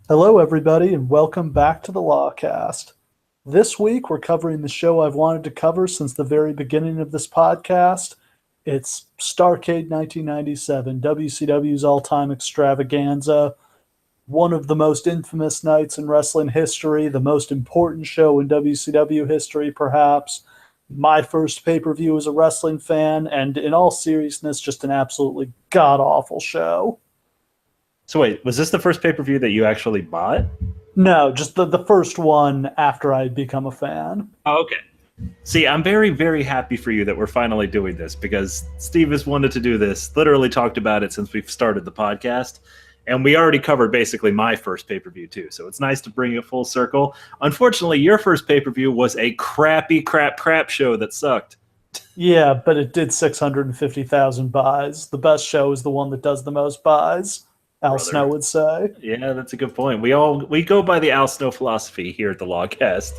Hello, everybody, and welcome back to the Lawcast. This week, we're covering the show I've wanted to cover since the very beginning of this podcast. It's Starrcade 1997, WCW's all-time extravaganza, one of the most infamous nights in wrestling history, the most important show in WCW history, perhaps. My first pay-per-view as a wrestling fan, and in all seriousness, just an absolutely god-awful show. So wait, was this the first pay-per-view that you actually bought? No, just the first one after I'd become a fan. Oh, okay. See, I'm very, very happy for you that we're finally doing this because Steve has wanted to do this, literally talked about it since we've started the podcast. And we already covered basically my first pay-per-view too. So it's nice to bring it full circle. Unfortunately, your first pay-per-view was a crappy crap show that sucked. Yeah, but it did 650,000 buys. The best show is the one that does the most buys, Al Snow would say. Yeah, that's a good point. We go by the Al Snow philosophy here at the Lawcast.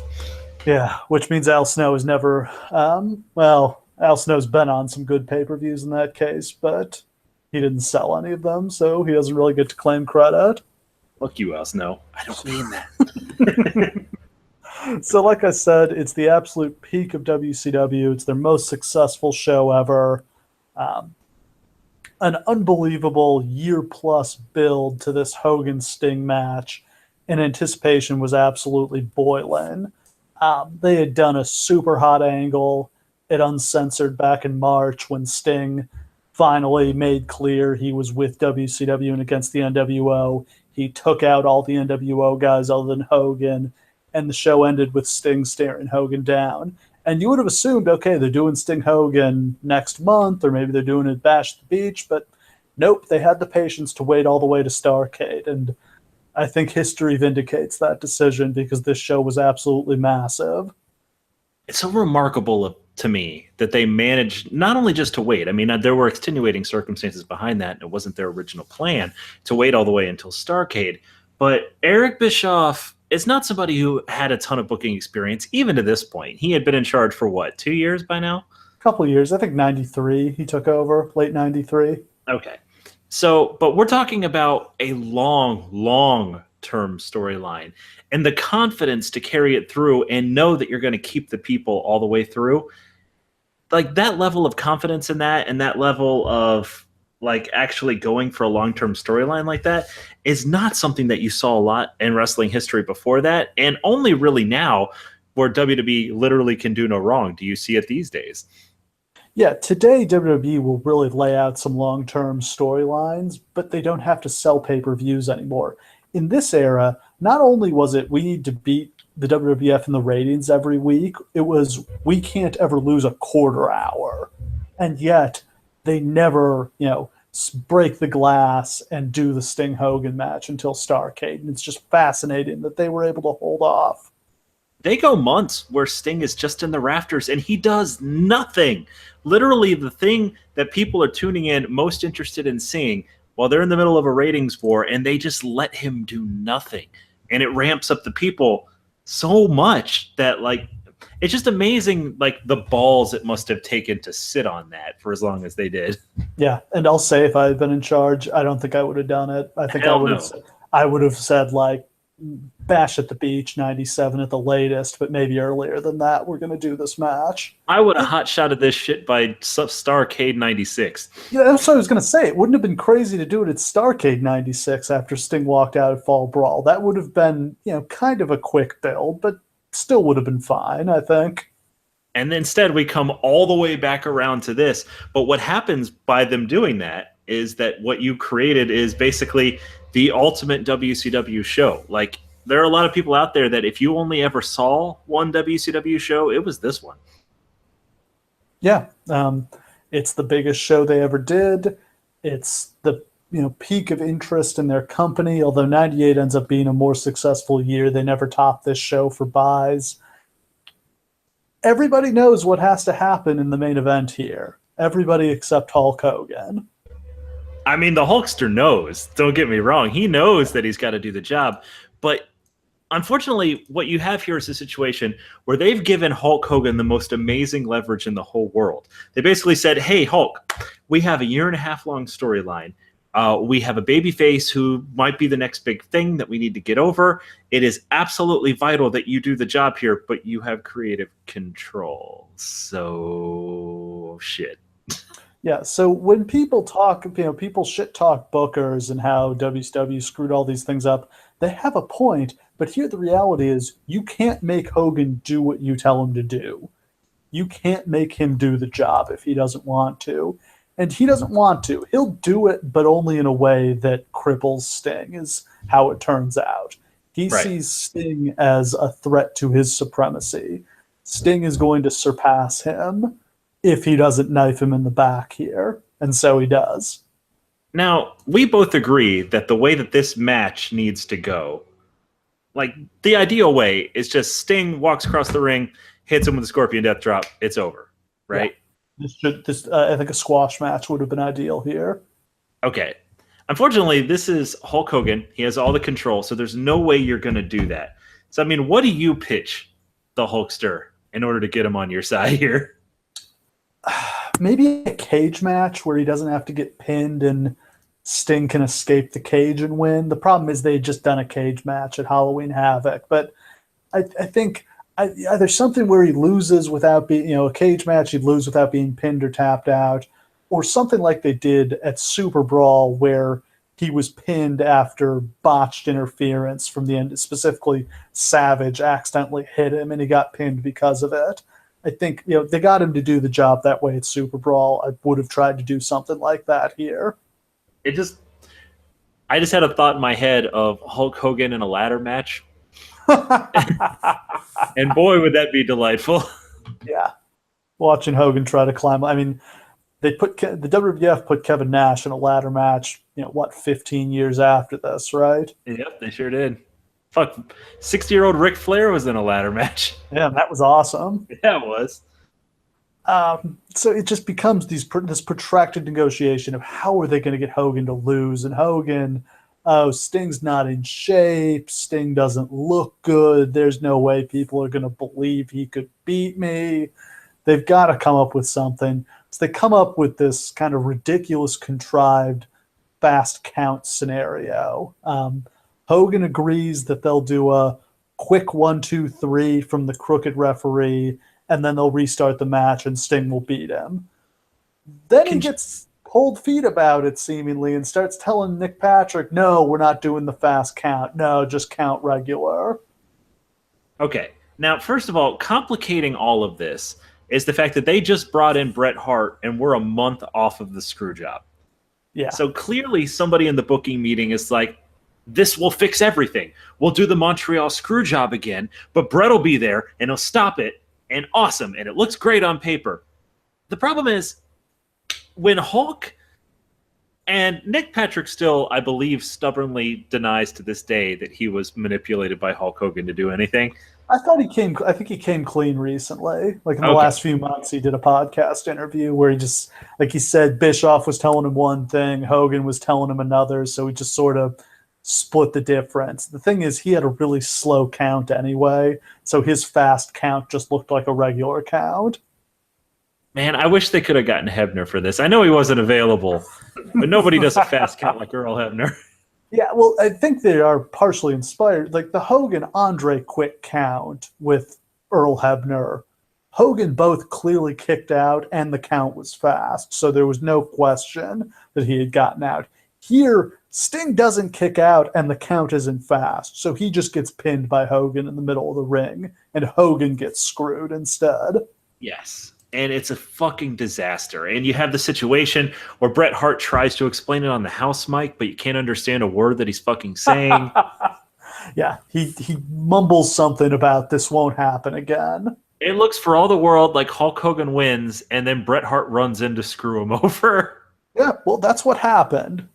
Yeah, which means Al Snow has never, Al Snow's been on some good pay-per-views in that case, but he didn't sell any of them, so he doesn't really get to claim credit. Fuck you, Al Snow. I don't mean that. So like I said, it's the absolute peak of WCW. It's their most successful show ever. An unbelievable year-plus build to this Hogan-Sting match, and anticipation was absolutely boiling. They had done a super hot angle at Uncensored back in March when Sting finally made clear he was with WCW and against the NWO. He took out all the NWO guys other than Hogan, and the show ended with Sting staring Hogan down. And you would have assumed, okay, they're doing Sting Hogan next month, or maybe they're doing it at Bash at the Beach, but nope, they had the patience to wait all the way to Starrcade. And I think history vindicates that decision because this show was absolutely massive. It's so remarkable to me that they managed not only just to wait. I mean, there were extenuating circumstances behind that, and it wasn't their original plan to wait all the way until Starrcade. But Eric Bischoff is not somebody who had a ton of booking experience, even to this point. He had been in charge for, what, 2 years by now? A couple of years. I think 93 he took over, late 93. Okay. So, but we're talking about a long-term storyline. And the confidence to carry it through and know that you're going to keep the people all the way through. Like, that level of confidence in that and that level of like actually going for a long-term storyline like that is not something that you saw a lot in wrestling history before that, and only really now where WWE literally can do no wrong. Do you see it these days? Yeah, today WWE will really lay out some long-term storylines, but they don't have to sell pay-per-views anymore. In this era, not only was it we need to beat the WWF in the ratings every week, it was we can't ever lose a quarter hour. And yet they never, break the glass and do the Sting Hogan match until Starrcade. And it's just fascinating that they were able to hold off. They go months where Sting is just in the rafters and he does nothing. Literally the thing that people are tuning in most interested in seeing while they're in the middle of a ratings war, and they just let him do nothing. And it ramps up the people so much that, like, it's just amazing, like, the balls it must have taken to sit on that for as long as they did. Yeah, and I'll say if I had been in charge, I don't think I would have done it. I think I would have said, like, Bash at the Beach, 97 at the latest, but maybe earlier than that, we're going to do this match. I would have hot-shotted this shit by Starrcade 96. Yeah, that's what I was going to say. It wouldn't have been crazy to do it at Starrcade 96 after Sting walked out at Fall Brawl. That would have been, kind of a quick build, but still would have been fine, I think. And instead, we come all the way back around to this. But what happens by them doing that is that what you created is basically the ultimate WCW show. Like, there are a lot of people out there that if you only ever saw one WCW show, it was this one. Yeah. It's the biggest show they ever did. It's the peak of interest in their company, although 98 ends up being a more successful year. They never topped this show for buys. Everybody knows what has to happen in the main event here. Everybody except Hulk Hogan. I mean, the Hulkster knows. Don't get me wrong. He knows that he's got to do the job. But unfortunately, what you have here is a situation where they've given Hulk Hogan the most amazing leverage in the whole world. They basically said, hey, Hulk, we have a 1.5-year long storyline. We have a babyface who might be the next big thing that we need to get over. It is absolutely vital that you do the job here, but you have creative control. So shit. Yeah, so when people talk, people shit talk bookers and how WCW screwed all these things up, they have a point, but here the reality is you can't make Hogan do what you tell him to do. You can't make him do the job if he doesn't want to. And he doesn't want to. He'll do it, but only in a way that cripples Sting, is how it turns out. He Right. sees Sting as a threat to his supremacy. Sting is going to surpass him if he doesn't knife him in the back here. And so he does. Now, we both agree that the way that this match needs to go, like the ideal way, is just Sting walks across the ring, hits him with a Scorpion Death Drop, it's over, right? Yeah. I think a squash match would have been ideal here. Okay. Unfortunately, this is Hulk Hogan. He has all the control, so there's no way you're going to do that. So, I mean, what do you pitch the Hulkster in order to get him on your side here? Maybe a cage match where he doesn't have to get pinned and Sting can escape the cage and win. The problem is they had just done a cage match at Halloween Havoc, but I think there's something where he loses without being, a cage match, he'd lose without being pinned or tapped out, or something like they did at Super Brawl where he was pinned after botched interference from the end. Specifically, Savage accidentally hit him and he got pinned because of it. I think, they got him to do the job that way at Super Brawl. I would have tried to do something like that here. I just had a thought in my head of Hulk Hogan in a ladder match. And boy, would that be delightful. Yeah. Watching Hogan try to climb. I mean, the WWF put Kevin Nash in a ladder match, 15 years after this, right? Yep, they sure did. Fuck, 60-year-old Ric Flair was in a ladder match. Yeah, that was awesome. Yeah, it was. So it just becomes this protracted negotiation of how are they going to get Hogan to lose. And Hogan, Sting's not in shape. Sting doesn't look good. There's no way people are going to believe he could beat me. They've got to come up with something. So they come up with this kind of ridiculous, contrived, fast count scenario. Hogan agrees that they'll do a quick 1, 2, 3 from the crooked referee, and then they'll restart the match and Sting will beat him. Then he gets cold feet about it, seemingly, and starts telling Nick Patrick, no, we're not doing the fast count. No, just count regular. Okay. Now, first of all, complicating all of this is the fact that they just brought in Bret Hart and we're a month off of the screw job. Yeah. So clearly somebody in the booking meeting is like, this will fix everything. We'll do the Montreal screw job again, but Bret will be there and he'll stop it, and awesome, and it looks great on paper. The problem is when Hulk and Nick Patrick still, I believe, stubbornly denies to this day that he was manipulated by Hulk Hogan to do anything. I think he came clean recently. Like in the last few months, he did a podcast interview where he said Bischoff was telling him one thing, Hogan was telling him another, so he just sort of split the difference. The thing is, he had a really slow count anyway, so his fast count just looked like a regular count. Man, I wish they could have gotten Hebner for this. I know he wasn't available, but nobody does a fast count like Earl Hebner. Yeah, well, I think they are partially inspired. Like the Hogan-Andre quick count with Earl Hebner, Hogan both clearly kicked out and the count was fast, so there was no question that he had gotten out. Here, Sting doesn't kick out and the count isn't fast, so he just gets pinned by Hogan in the middle of the ring, and Hogan gets screwed instead. Yes, and it's a fucking disaster. And you have the situation where Bret Hart tries to explain it on the house mic, but you can't understand a word that he's fucking saying. Yeah, he mumbles something about this won't happen again. It looks for all the world like Hulk Hogan wins, and then Bret Hart runs in to screw him over. Yeah, well, that's what happened.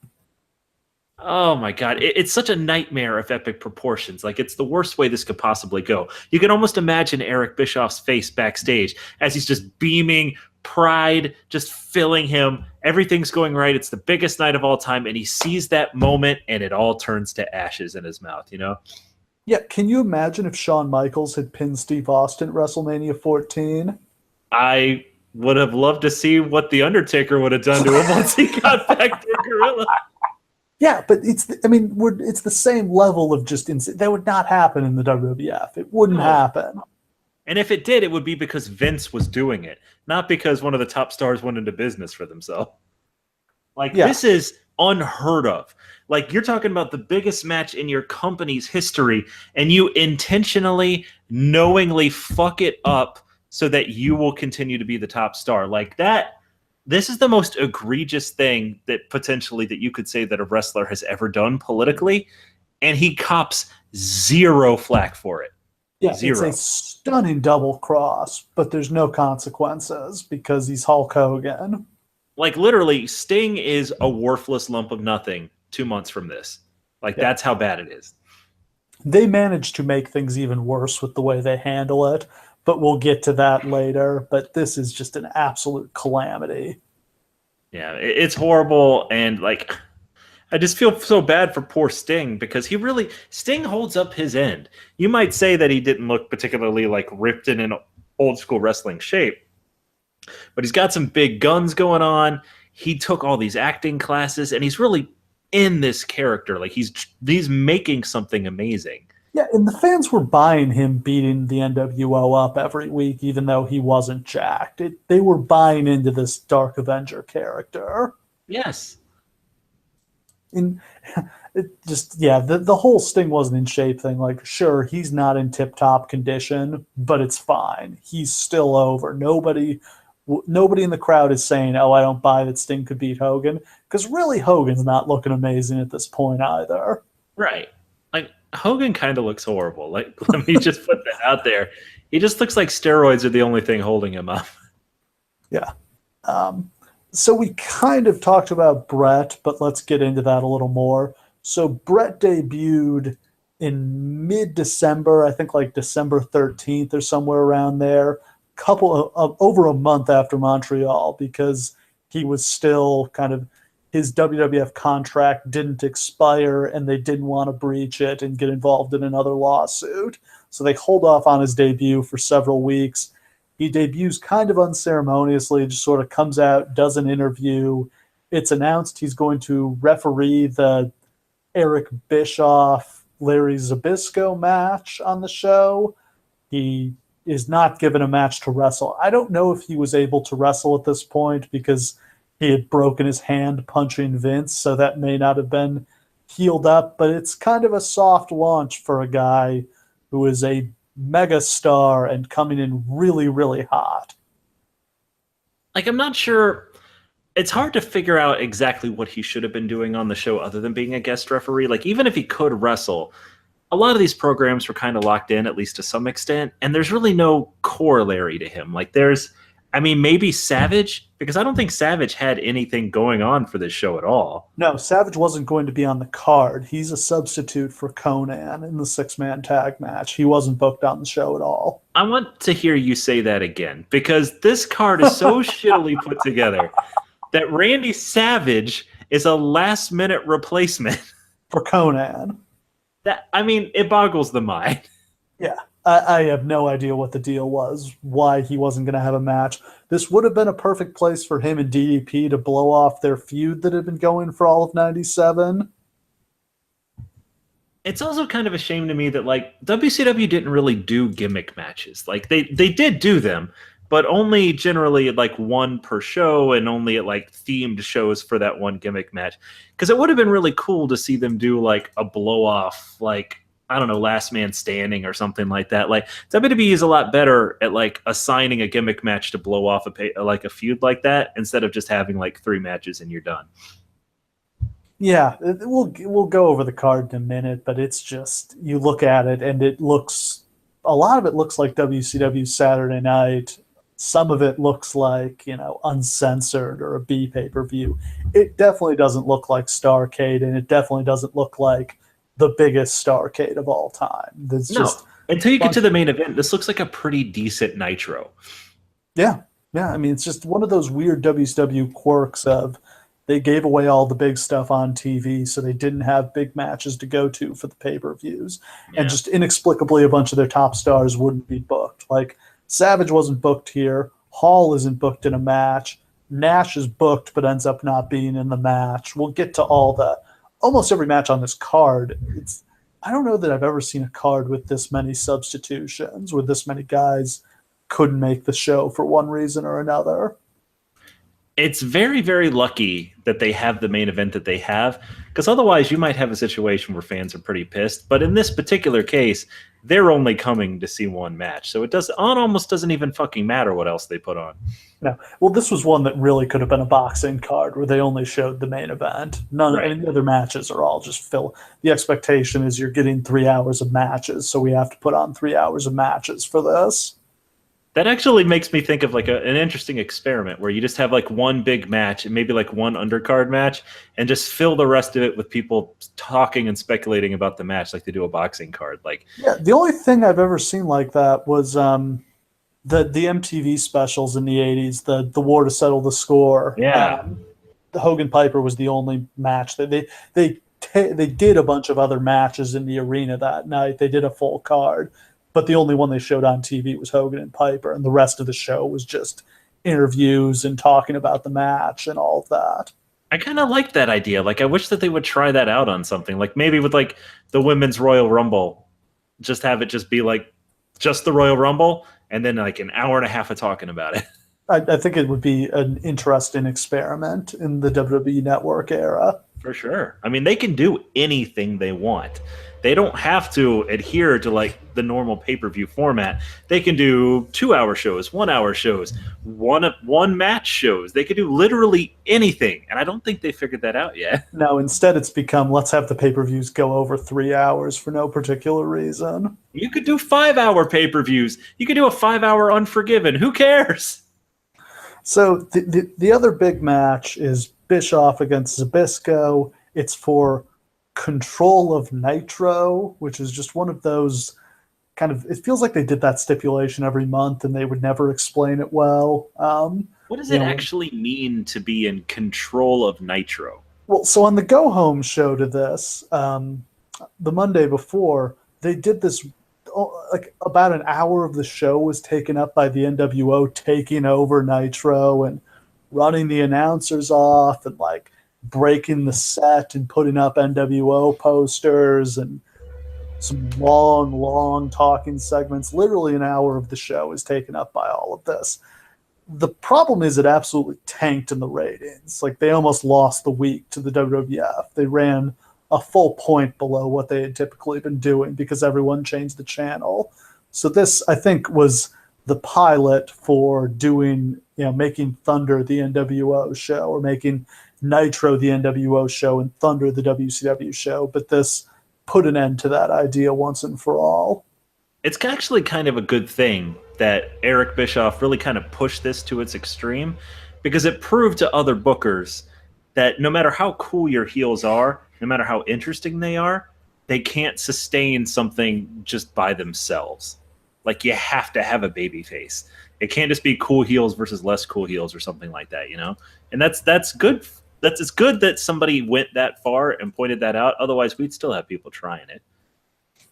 Oh my God. It's such a nightmare of epic proportions. Like, it's the worst way this could possibly go. You can almost imagine Eric Bischoff's face backstage as he's just beaming, pride just filling him. Everything's going right. It's the biggest night of all time. And he sees that moment and it all turns to ashes in his mouth, you know? Yeah, can you imagine if Shawn Michaels had pinned Steve Austin at WrestleMania 14? I would have loved to see what The Undertaker would have done to him once he got back to Gorilla. Yeah, but it's the same level of just that would not happen in the WWF. It wouldn't No. happen. And if it did, it would be because Vince was doing it, not because one of the top stars went into business for themselves. Like, Yeah, this is unheard of. Like, you're talking about the biggest match in your company's history, and you intentionally, knowingly fuck it up so that you will continue to be the top star. Like that, this is the most egregious thing that potentially that you could say that a wrestler has ever done politically, and he cops zero flack for it. yeah, it's a Zero. stunning double cross, but there's no consequences because he's Hulk Hogan. Like literally, Sting is a worthless lump of nothing 2 months from this. Like Yeah. that's how bad it is. They managed to make things even worse with the way they handle it, but we'll get to that later. But this is just an absolute calamity. Yeah, it's horrible, and like I just feel so bad for poor Sting because Sting holds up his end. You might say that he didn't look particularly like ripped in an old school wrestling shape, but he's got some big guns going on. He took all these acting classes, and he's really in this character. Like he's making something amazing. Yeah, and the fans were buying him beating the NWO up every week, even though he wasn't jacked. They were buying into this Dark Avenger character. Yes. And it just, yeah, the whole Sting wasn't in shape thing. Like, sure, he's not in tip top condition, but it's fine. He's still over. Nobody in the crowd is saying, "Oh, I don't buy that Sting could beat Hogan," because really, Hogan's not looking amazing at this point either. Right. Like Hogan kind of looks horrible. Like let me just put that out there. He just looks like steroids are the only thing holding him up. Yeah. So we kind of talked about Bret, but let's get into that a little more. So Bret debuted in mid-December, I think like December 13th or somewhere around there, couple of over a month after Montreal, because he was still kind of his WWF contract didn't expire and they didn't want to breach it and get involved in another lawsuit. So they hold off on his debut for several weeks. He debuts kind of unceremoniously, just sort of comes out, does an interview. It's announced he's going to referee the Eric Bischoff Larry Zbyssko match on the show. He is not given a match to wrestle. I don't know if he was able to wrestle at this point because he had broken his hand punching Vince, so that may not have been healed up, but it's kind of a soft launch for a guy who is a mega star and coming in really, really hot. Like I'm not sure. It's hard to figure out exactly what he should have been doing on the show other than being a guest referee. Like even if he could wrestle, a lot of these programs were kind of locked in, at least to some extent, and there's really no corollary to him. Like maybe Savage, because I don't think Savage had anything going on for this show at all. No, Savage wasn't going to be on the card. He's a substitute for Conan in the six-man tag match. He wasn't booked on the show at all. I want to hear you say that again, because this card is so shittily put together that Randy Savage is a last-minute replacement for Conan. It boggles the mind. Yeah, I have no idea what the deal was, why he wasn't going to have a match. This would have been a perfect place for him and DDP to blow off their feud that had been going for all of 97. It's also kind of a shame to me that like WCW didn't really do gimmick matches. Like they did do them, but only generally like one per show and only at like themed shows for that one gimmick match. Because it would have been really cool to see them do like a blow off, like I don't know, last man standing or something like that. Like WWE is a lot better at like assigning a gimmick match to blow off a feud like that instead of just having like 3 matches and you're done. Yeah, we'll go over the card in a minute, but it's just you look at it and a lot of it looks like WCW Saturday Night. Some of it looks like, uncensored or a B pay-per-view. It definitely doesn't look like Starrcade, and it definitely doesn't look like the biggest Starrcade of all time. There's just until you get to the main event, this looks like a pretty decent Nitro. Yeah. It's just one of those weird WCW quirks of they gave away all the big stuff on TV, so they didn't have big matches to go to for the pay-per-views. Yeah. And just inexplicably, a bunch of their top stars wouldn't be booked. Like, Savage wasn't booked here. Hall isn't booked in a match. Nash is booked but ends up not being in the match. We'll get to all the almost every match on this card, I don't know that I've ever seen a card with this many substitutions, where this many guys couldn't make the show for one reason or another. It's very, very lucky that they have the main event that they have, because otherwise you might have a situation where fans are pretty pissed. But in this particular case, they're only coming to see one match, so it almost doesn't even fucking matter what else they put on. No, well, this was one that really could have been a boxing card where they only showed the main event. Right. Any other matches are all just fill. The expectation is you're getting 3 hours of matches, so we have to put on 3 hours of matches for this. That actually makes me think of like an interesting experiment where you just have like one big match and maybe like one undercard match and just fill the rest of it with people talking and speculating about the match like they do a boxing card. Like, yeah, the only thing I've ever seen like that was the MTV specials in the 80s, the War to Settle the Score. Yeah. The Hogan Piper was the only match that they did a bunch of other matches in the arena that night. They did a full card. But the only one they showed on TV was Hogan and Piper, and the rest of the show was just interviews and talking about the match and all of that. I kind of like that idea. Like, I wish that they would try that out on something. Like, maybe with, like, the Women's Royal Rumble, just have it just be, like, just the Royal Rumble, and then, like, an hour and a half of talking about it. I think it would be an interesting experiment in the WWE Network era. For sure. I mean, they can do anything they want. They don't have to adhere to like the normal pay-per-view format. They can do 2-hour shows, 1-hour shows, one match shows. They can do literally anything. And I don't think they figured that out yet. No, instead it's become, let's have the pay-per-views go over 3 hours for no particular reason. You could do 5-hour pay-per-views. You could do a 5-hour Unforgiven. Who cares? So the other big match is Bischoff against Zbyssko. It's for control of Nitro, which is just one of those kind of, it feels like they did that stipulation every month and they would never explain it well. What does it actually mean to be in control of Nitro? Well, so on the go home show to this, the Monday before, they did this, like about an hour of the show was taken up by the NWO taking over Nitro and running the announcers off and like breaking the set and putting up NWO posters and some long talking segments. Literally an hour of the show is taken up by all of this. The problem is it absolutely tanked in the ratings. Like they almost lost the week to the WWF. They ran a full point below what they had typically been doing because everyone changed the channel. So this, I think, was the pilot for doing, making Thunder the NWO show or making Nitro the NWO show and Thunder the WCW show. But this put an end to that idea once and for all. It's actually kind of a good thing that Eric Bischoff really kind of pushed this to its extreme because it proved to other bookers that no matter how cool your heels are, no matter how interesting they are, they can't sustain something just by themselves. Like you have to have a baby face. It can't just be cool heels versus less cool heels or something like that, And that's good. It's good that somebody went that far and pointed that out. Otherwise, we'd still have people trying it.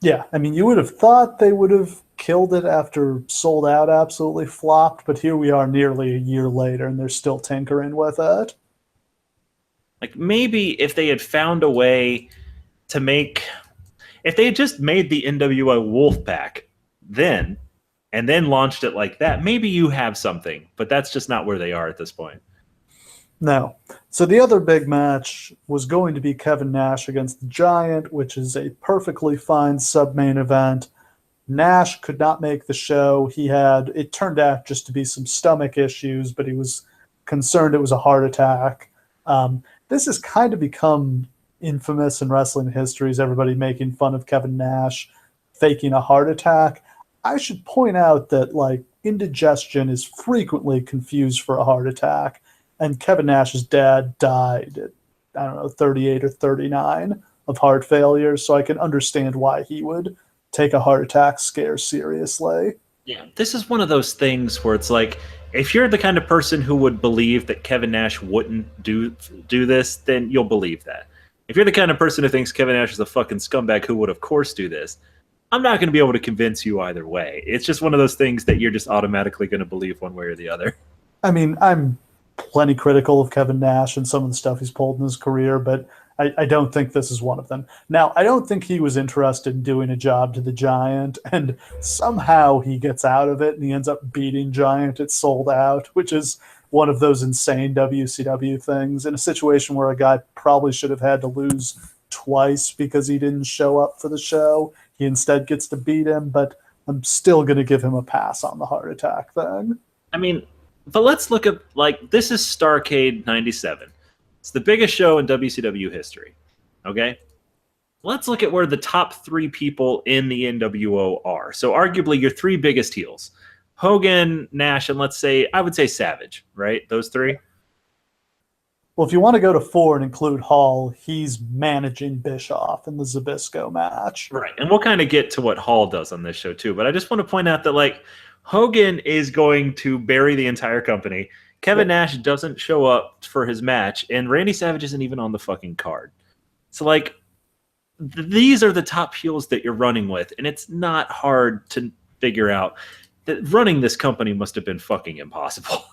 Yeah, I mean, you would have thought they would have killed it after Sold Out absolutely flopped, but here we are nearly a year later, and they're still tinkering with it. Like maybe if they had found a way to if they had just made the NWO Wolfpack then, and then launched it like that, maybe you have something, but that's just not where they are at this point. No. So the other big match was going to be Kevin Nash against the Giant, which is a perfectly fine sub-main event. Nash could not make the show. It turned out just to be some stomach issues, but he was concerned it was a heart attack. This has kind of become infamous in wrestling history, is everybody making fun of Kevin Nash faking a heart attack. I should point out that like indigestion is frequently confused for a heart attack, and Kevin Nash's dad died at 38 or 39 of heart failure, so I can understand why he would take a heart attack scare seriously. Yeah, this is one of those things where it's like, if you're the kind of person who would believe that Kevin Nash wouldn't do this, then you'll believe that. If you're the kind of person who thinks Kevin Nash is a fucking scumbag who would, of course, do this, I'm not going to be able to convince you either way. It's just one of those things that you're just automatically going to believe one way or the other. I mean, I'm plenty critical of Kevin Nash and some of the stuff he's pulled in his career, but I don't think this is one of them. Now, I don't think he was interested in doing a job to the Giant, and somehow he gets out of it and he ends up beating Giant at Sold Out, which is one of those insane WCW things in a situation where a guy probably should have had to lose twice because he didn't show up for the show. He instead gets to beat him, but I'm still going to give him a pass on the heart attack thing. I mean, but let's look at, like, this is Starrcade 97. It's the biggest show in WCW history. Okay? Let's look at where the top three people in the NWO are. So arguably your three biggest heels. Hogan, Nash, and I would say Savage, right? Those three? Well, if you want to go to 4 and include Hall, he's managing Bischoff in the Zbyssko match. Right. And we'll kind of get to what Hall does on this show too. But I just want to point out that, like, Hogan is going to bury the entire company. Kevin Nash doesn't show up for his match, and Randy Savage isn't even on the fucking card. So, like, these are the top heels that you're running with, and it's not hard to figure out that running this company must have been fucking impossible.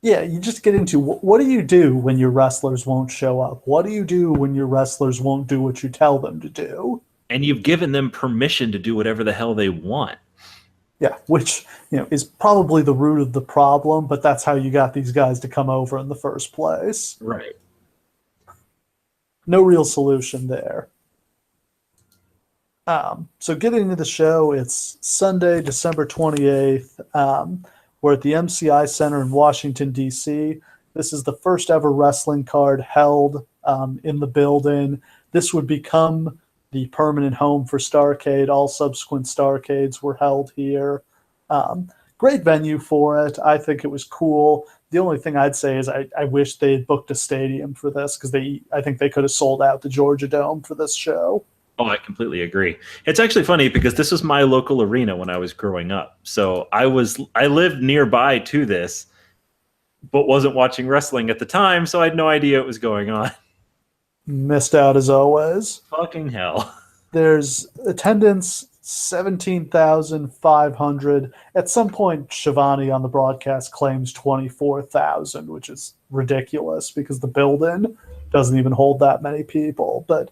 Yeah, you just get into what do you do when your wrestlers won't show up? What do you do when your wrestlers won't do what you tell them to do? And you've given them permission to do whatever the hell they want. Yeah, which is probably the root of the problem, but that's how you got these guys to come over in the first place. Right. No real solution there. So getting into the show, it's Sunday, December 28th. We're at the MCI Center in Washington, D.C. This is the first ever wrestling card held in the building. This would become the permanent home for Starrcade. All subsequent Starrcades were held here. Great venue for it. I think it was cool. The only thing I'd say is I wish they had booked a stadium for this because I think they could have sold out the Georgia Dome for this show. Oh, I completely agree. It's actually funny because this was my local arena when I was growing up. So I lived nearby to this, but wasn't watching wrestling at the time, so I had no idea what was going on. Missed out as always. Fucking hell. There's attendance 17,500. At some point, Shivani on the broadcast claims 24,000, which is ridiculous because the building doesn't even hold that many people. But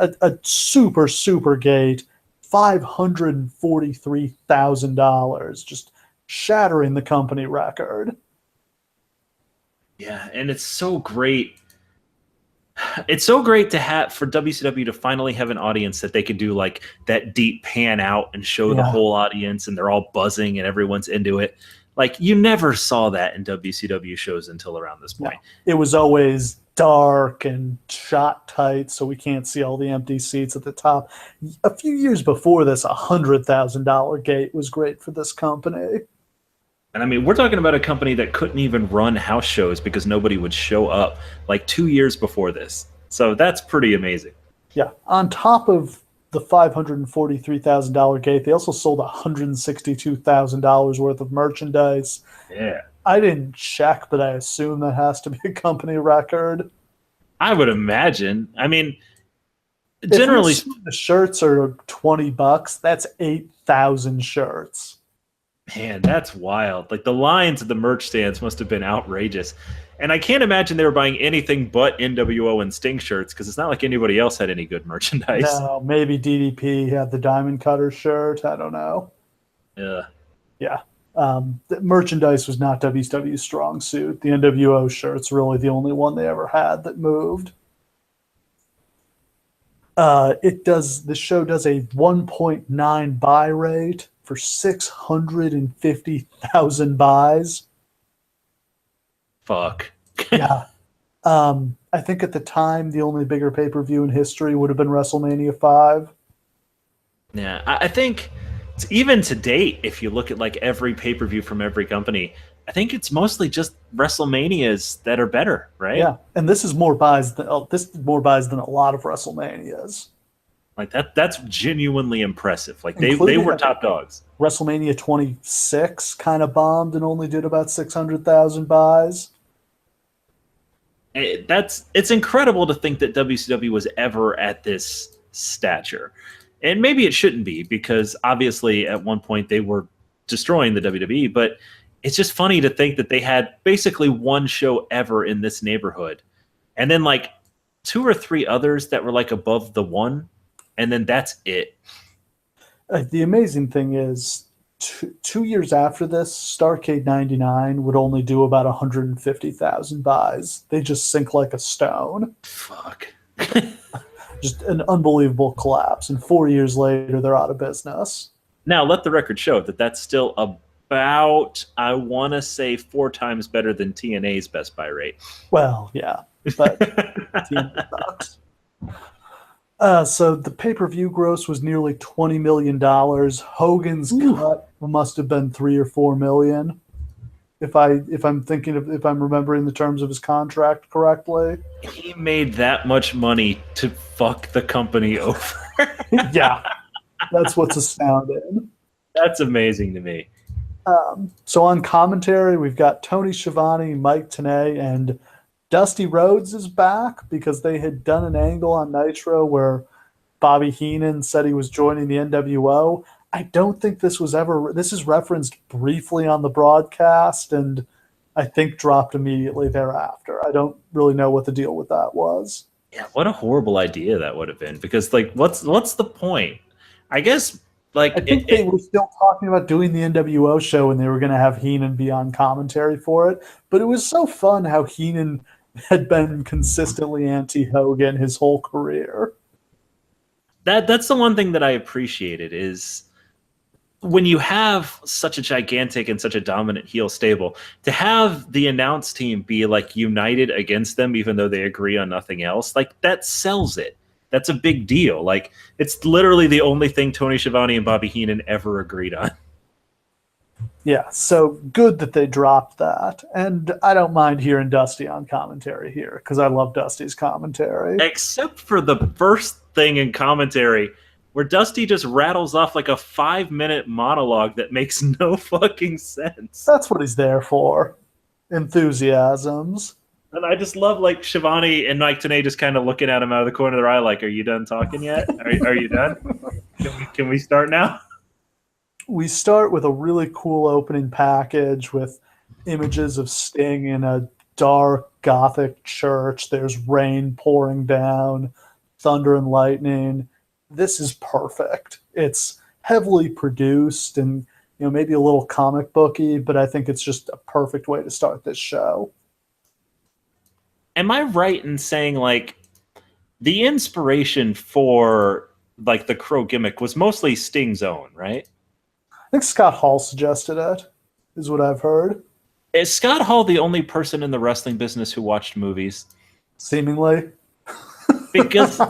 a super, super gate, $543,000, just shattering the company record. Yeah, and it's so great. It's so great to have for WCW to finally have an audience that they could do like that deep pan out and show the whole audience and they're all buzzing and everyone's into it. Like, you never saw that in WCW shows until around this point. It was always dark and shot tight, so we can't see all the empty seats at the top. A few years before this, $100,000 gate was great for this company. And I mean, we're talking about a company that couldn't even run house shows because nobody would show up like 2 years before this. So that's pretty amazing. Yeah. On top of the $543,000 gate, they also sold $162,000 worth of merchandise. Yeah. I didn't check, but I assume that has to be a company record. I would imagine. I mean, generally, the shirts are $20. That's 8,000 shirts. Man, that's wild. Like, the lines at the merch stands must have been outrageous. And I can't imagine they were buying anything but NWO and Sting shirts because it's not like anybody else had any good merchandise. No, maybe DDP had the Diamond Cutter shirt. I don't know. Yeah. Yeah. The merchandise was not WCW's strong suit. The NWO shirt's really the only one they ever had that moved. The show does a 1.9 buy rate for 650,000 buys. Fuck. Yeah. I think at the time, the only bigger pay-per-view in history would have been WrestleMania 5. Yeah, I think even to date, if you look at like every pay-per-view from every company, I think it's mostly just WrestleManias that are better, right? Yeah, and this is more buys than a lot of WrestleManias. Like that's genuinely impressive. Like they were top dogs. WrestleMania 26 kind of bombed and only did about 600,000 buys. It's incredible to think that WCW was ever at this stature. And maybe it shouldn't be because obviously at one point they were destroying the WWE, but it's just funny to think that they had basically one show ever in this neighborhood. And then like 2 or 3 others that were like above the 1, and then that's it. The amazing thing is, 2 years after this, Starrcade '99 would only do about 150,000 buys. They just sink like a stone. Fuck. Just an unbelievable collapse. And 4 years later, they're out of business. Now, let the record show that that's still about, I want to say, 4 times better than TNA's best buy rate. Well, yeah, but TNA sucks. So the pay-per-view gross was nearly $20 million. Hogan's cut must have been 3 or 4 million. If I'm remembering the terms of his contract correctly. He made that much money to fuck the company over. Yeah, that's what's astounding. That's amazing to me. So on commentary, we've got Tony Schiavone, Mike Tenay, and Dusty Rhodes is back because they had done an angle on Nitro where Bobby Heenan said he was joining the NWO. I don't think this is referenced briefly on the broadcast and I think dropped immediately thereafter. I don't really know what the deal with that was. Yeah, what a horrible idea that would have been, because like what's the point? I guess like I think they were still talking about doing the NWO show and they were going to have Heenan be on commentary for it, but it was so fun how Heenan had been consistently anti-Hogan his whole career. That's the one thing that I appreciated is when you have such a gigantic and such a dominant heel stable, to have the announce team be like united against them, even though they agree on nothing else, like that sells it. That's a big deal. Like it's literally the only thing Tony Schiavone and Bobby Heenan ever agreed on. Yeah, so good that they dropped that. And I don't mind hearing Dusty on commentary here because I love Dusty's commentary. Except for the first thing in commentary where Dusty just rattles off like a 5-minute monologue that makes no fucking sense. That's what he's there for. Enthusiasms. And I just love like Schiavone and Mike Tenay just kind of looking at him out of the corner of their eye like, are you done talking yet? Are you done? Can we start now? We start with a really cool opening package with images of Sting in a dark Gothic church. There's rain pouring down, thunder and lightning. This is perfect. It's heavily produced and maybe a little comic booky, but I think it's just a perfect way to start this show. Am I right in saying like the inspiration for like the Crow gimmick was mostly Sting's own, right? I think Scott Hall suggested it, is what I've heard. Is Scott Hall the only person in the wrestling business who watched movies? Seemingly. Because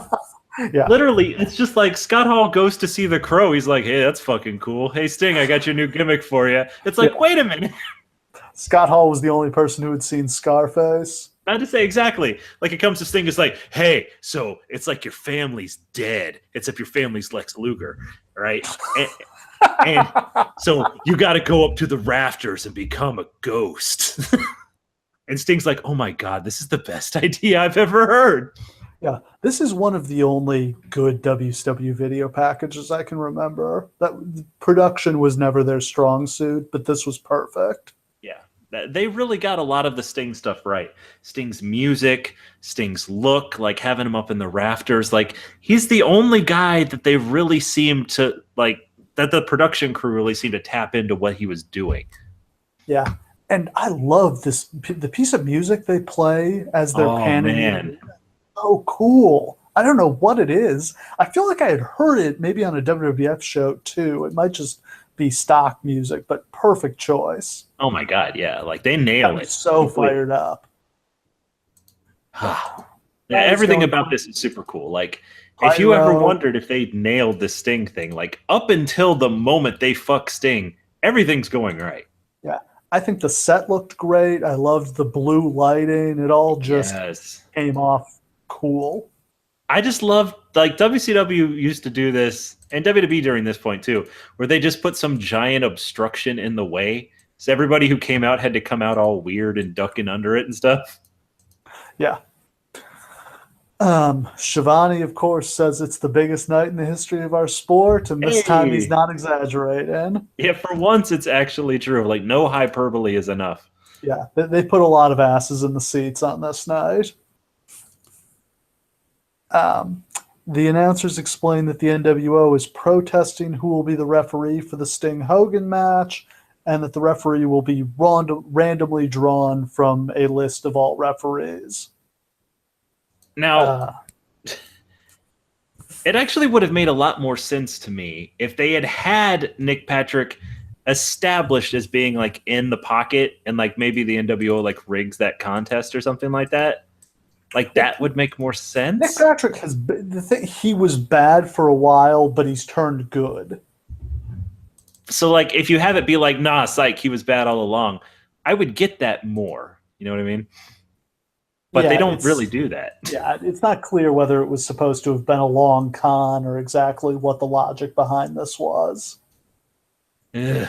yeah. Literally, it's just like Scott Hall goes to see the Crow. He's like, hey, that's fucking cool. Hey, Sting, I got your new gimmick for you. It's like, wait a minute. Scott Hall was the only person who had seen Scarface. Not to say exactly. Like it comes to Sting, it's like, hey, so it's like your family's dead, except your family's Lex Luger, right? And so you got to go up to the rafters and become a ghost. And Sting's like, oh my God, this is the best idea I've ever heard. Yeah, this is one of the only good WCW video packages I can remember. That production was never their strong suit, but this was perfect. Yeah, they really got a lot of the Sting stuff right. Sting's music, Sting's look, like having him up in the rafters. Like he's the only guy that they really seem to like, that the production crew really seemed to tap into what he was doing. Yeah, and I love the piece of music they play as they're panning. Man. So cool. I don't know what it is. I feel like I had heard it maybe on a WWF show too. It might just be stock music, but perfect choice. Oh my God, yeah. Like they nail it. So fired up. Yeah, everything about this is super cool. Like if you ever wondered if they nailed the Sting thing, like up until the moment they fuck Sting, everything's going right. Yeah. I think the set looked great. I loved the blue lighting. It all just came off cool. I just love, like WCW used to do this, and WWE during this point too, where they just put some giant obstruction in the way, so everybody who came out had to come out all weird and ducking under it and stuff. Yeah. Schiavone, of course, says it's the biggest night in the history of our sport, and this time he's not exaggerating. Yeah, for once it's actually true. Like no hyperbole is enough. Yeah, they put a lot of asses in the seats on this night. Um, the announcers explain that the NWO is protesting who will be the referee for the Sting Hogan match, and that the referee will be randomly drawn from a list of all referees. Now, Uh, it actually would have made a lot more sense to me if they had Nick Patrick established as being like in the pocket, and like maybe the NWO like rigs that contest or something like that. Like that would make more Nick sense. Patrick has been, he was bad for a while, but he's turned good. So like if you have it be like, nah, psych, he was bad all along, I would get that more. You know what I mean? But they Yeah, don't really do that. it's not clear whether it was supposed to have been a long con or exactly what the logic behind this was. Ugh.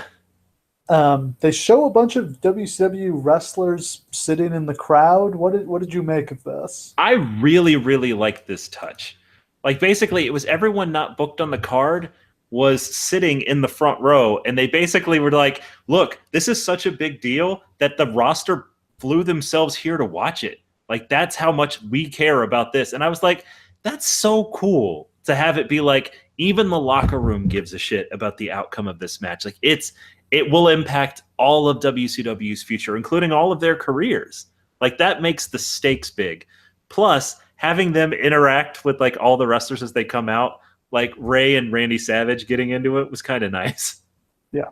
They show a bunch of WCW wrestlers sitting in the crowd. What did you make of this? I really, really like this touch. Like basically, it was everyone not booked on the card was sitting in the front row, and they basically were like, "Look, this is such a big deal that the roster flew themselves here to watch it. Like that's how much we care about this." And I was like, "That's so cool to have it be like even the locker room gives a shit about the outcome of this match. Like it will impact all of WCW's future, including all of their careers." Like that makes the stakes big. Plus, having them interact with like all the wrestlers as they come out, like Ray and Randy Savage getting into it was kind of nice. Yeah.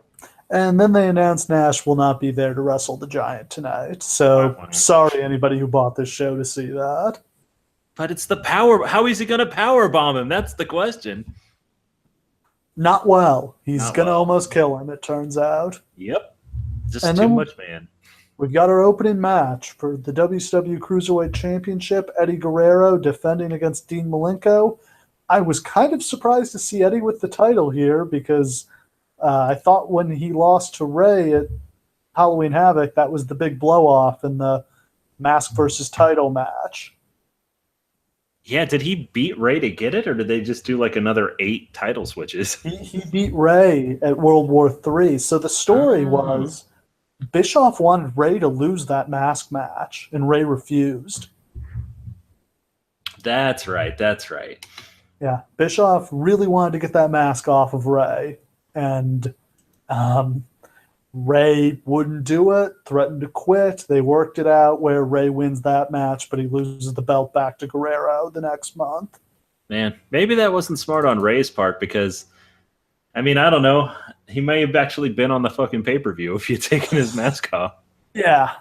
And then they announced Nash will not be there to wrestle the Giant tonight. So But sorry anybody who bought this show to see that. it's the power. How is he going to power bomb him? That's the question. Not well. He's Not gonna well. almost kill him, it turns out. Yep. Just And too then much, man. we've got our opening match for the WCW Cruiserweight Championship. Eddie Guerrero defending against Dean Malenko. I was kind of surprised to see Eddie with the title here because I thought when he lost to Ray at Halloween Havoc, that was the big blow off in the mask versus title match. Yeah, did he beat Ray to get it, or did they just do like another 8 title switches? He beat Ray at World War III. So the story was Bischoff wanted Ray to lose that mask match, and Ray refused. That's right. That's right. Yeah, Bischoff really wanted to get that mask off of Ray, and Ray wouldn't do it, threatened to quit. They worked it out where Ray wins that match, but he loses the belt back to Guerrero the next month. Man, maybe that wasn't smart on Ray's part because, I mean, I don't know. He may have actually been on the fucking pay-per-view if you'd taken his mask off. Yeah,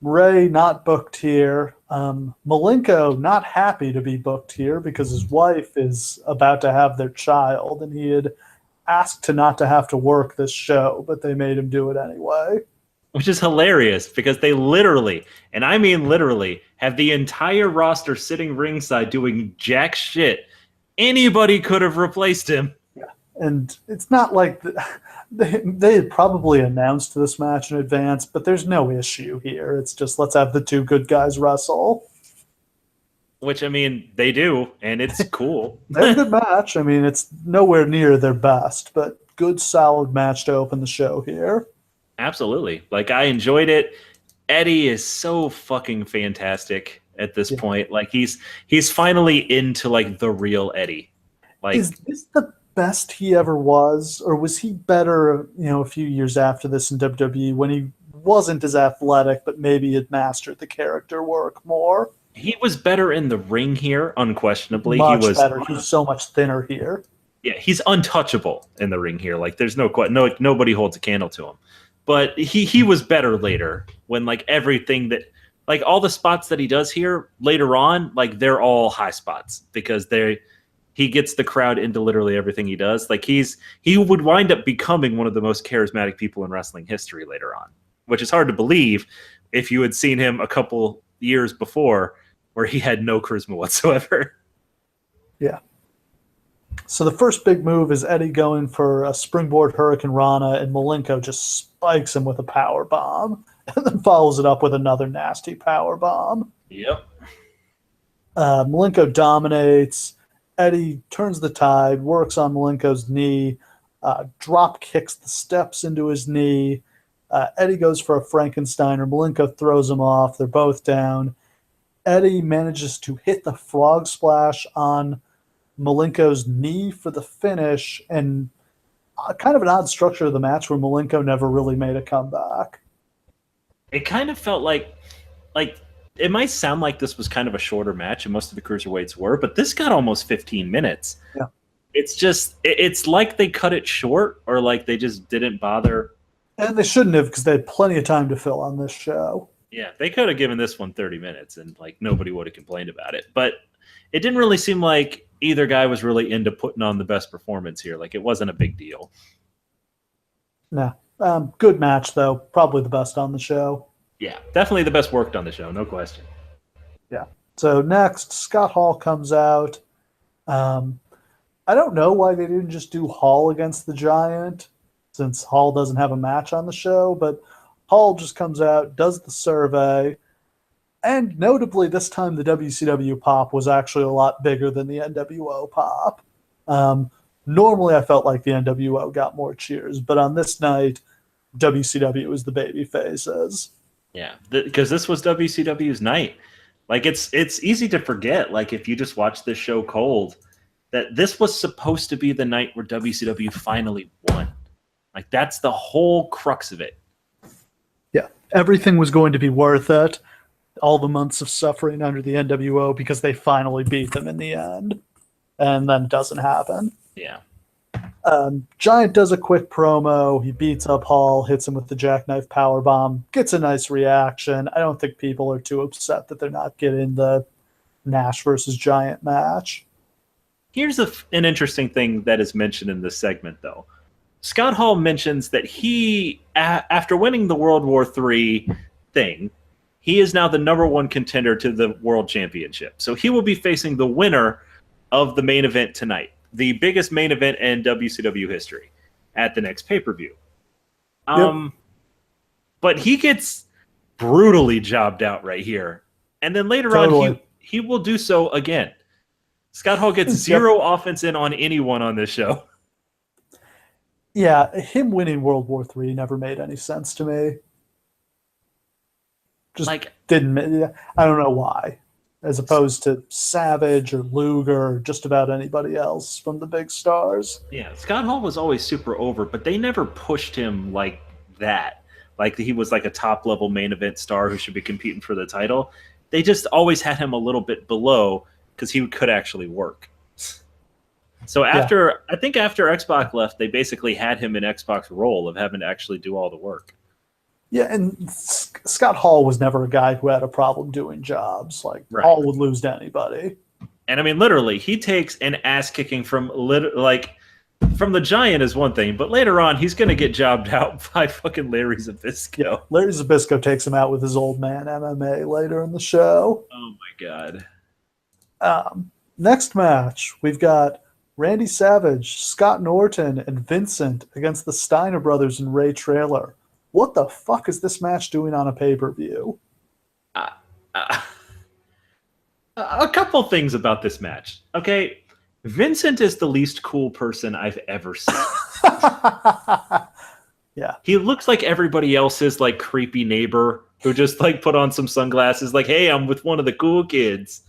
Ray not booked here. Malenko not happy to be booked here because his wife is about to have their child, and he had asked to not to have to work this show, but they made him do it anyway. Which is hilarious because they literally, and I mean literally, have the entire roster sitting ringside doing jack shit. Anybody could have replaced him. And it's not like they had probably announced this match in advance, but there's no issue here. It's just let's have the two good guys wrestle. Which, I mean, they do, and it's cool. They're a good match. I mean, it's nowhere near their best, but good, solid match to open the show here. Absolutely. Like, I enjoyed it. Eddie is so fucking fantastic at this point. Like, he's finally into, like, the real Eddie. Like, is this the best he ever was, or was he better, a few years after this in WWE when he wasn't as athletic, but maybe had mastered the character work more? he was better in the ring here, unquestionably. Much He was better. He's so much thinner here. Yeah, he's untouchable in the ring here. Like, there's nobody holds a candle to him. But he was better later when like everything that like all the spots that he does here later on, like they're all high spots because he gets the crowd into literally everything he does. Like he would wind up becoming one of the most charismatic people in wrestling history later on, which is hard to believe if you had seen him a couple years before where he had no charisma whatsoever. Yeah. So the first big move is Eddie going for a springboard Hurricane Rana, and Malenko just spikes him with a power bomb, and then follows it up with another nasty power bomb. Yep. Malenko dominates. Eddie turns the tide, works on Malenko's knee, drop kicks the steps into his knee. Eddie goes for a Frankensteiner. Malenko throws him off. They're both down. Eddie manages to hit the frog splash on Malenko's knee for the finish, and kind of an odd structure of the match where Malenko never really made a comeback. It kind of felt like it might sound like this was kind of a shorter match, and most of the cruiserweights were, but this got almost 15 minutes. Yeah. It's like they cut it short, or like they just didn't bother. And they shouldn't have, because they had plenty of time to fill on this show. Yeah, they could have given this one 30 minutes and like nobody would have complained about it. But it didn't really seem like either guy was really into putting on the best performance here. Like, it wasn't a big deal. No. Good match, though. Probably the best on the show. Yeah, definitely the best worked on the show, no question. Yeah. So next, Scott Hall comes out. I don't know why they didn't just do Hall against the Giant, since Hall doesn't have a match on the show, but Hall just comes out, does the survey, and notably this time the WCW pop was actually a lot bigger than the NWO pop. Normally I felt like the NWO got more cheers, but on this night, WCW was the baby faces. Yeah, because this was WCW's night. Like, it's easy to forget, like, if you just watch this show cold, that this was supposed to be the night where WCW finally won. Like, that's the whole crux of it. Yeah, everything was going to be worth it. All the months of suffering under the NWO because they finally beat them in the end. And then it doesn't happen. Yeah. Giant does a quick promo. He beats up Hall, hits him with the jackknife powerbomb, gets a nice reaction. I don't think people are too upset that they're not getting the Nash versus Giant match. Here's an interesting thing that is mentioned in this segment, though. Scott Hall mentions that he, after winning the World War III thing, he is now the #1 contender to the World Championship. So he will be facing the winner of the main event tonight, the biggest main event in WCW history, at the next pay-per-view. Yep. But he gets brutally jobbed out right here. And then later on, he will do so again. Scott Hall gets zero offense in on anyone on this show. Yeah, him winning World War III never made any sense to me. Just like, didn't. I don't know why. As opposed to Savage or Luger or just about anybody else from the big stars. Yeah, Scott Hall was always super over, but they never pushed him like that. Like he was like a top-level main event star who should be competing for the title. They just always had him a little bit below because he could actually work. So I think after X-Pac left, they basically had him in X-Pac's role of having to actually do all the work. Yeah, and Scott Hall was never a guy who had a problem doing jobs. Like, Hall would lose to anybody. And I mean, literally, he takes an ass kicking from the Giant is one thing, but later on, he's going to get jobbed out by fucking Larry Zbyssko. Yeah, Larry Zbyssko takes him out with his old man MMA later in the show. Oh my god. Next match, we've got Randy Savage, Scott Norton, and Vincent against the Steiner brothers and Ray Traylor. What the fuck is this match doing on a pay-per-view? A couple things about this match. Okay, Vincent is the least cool person I've ever seen. Yeah. He looks like everybody else's like creepy neighbor who just like put on some sunglasses like, hey, I'm with one of the cool kids.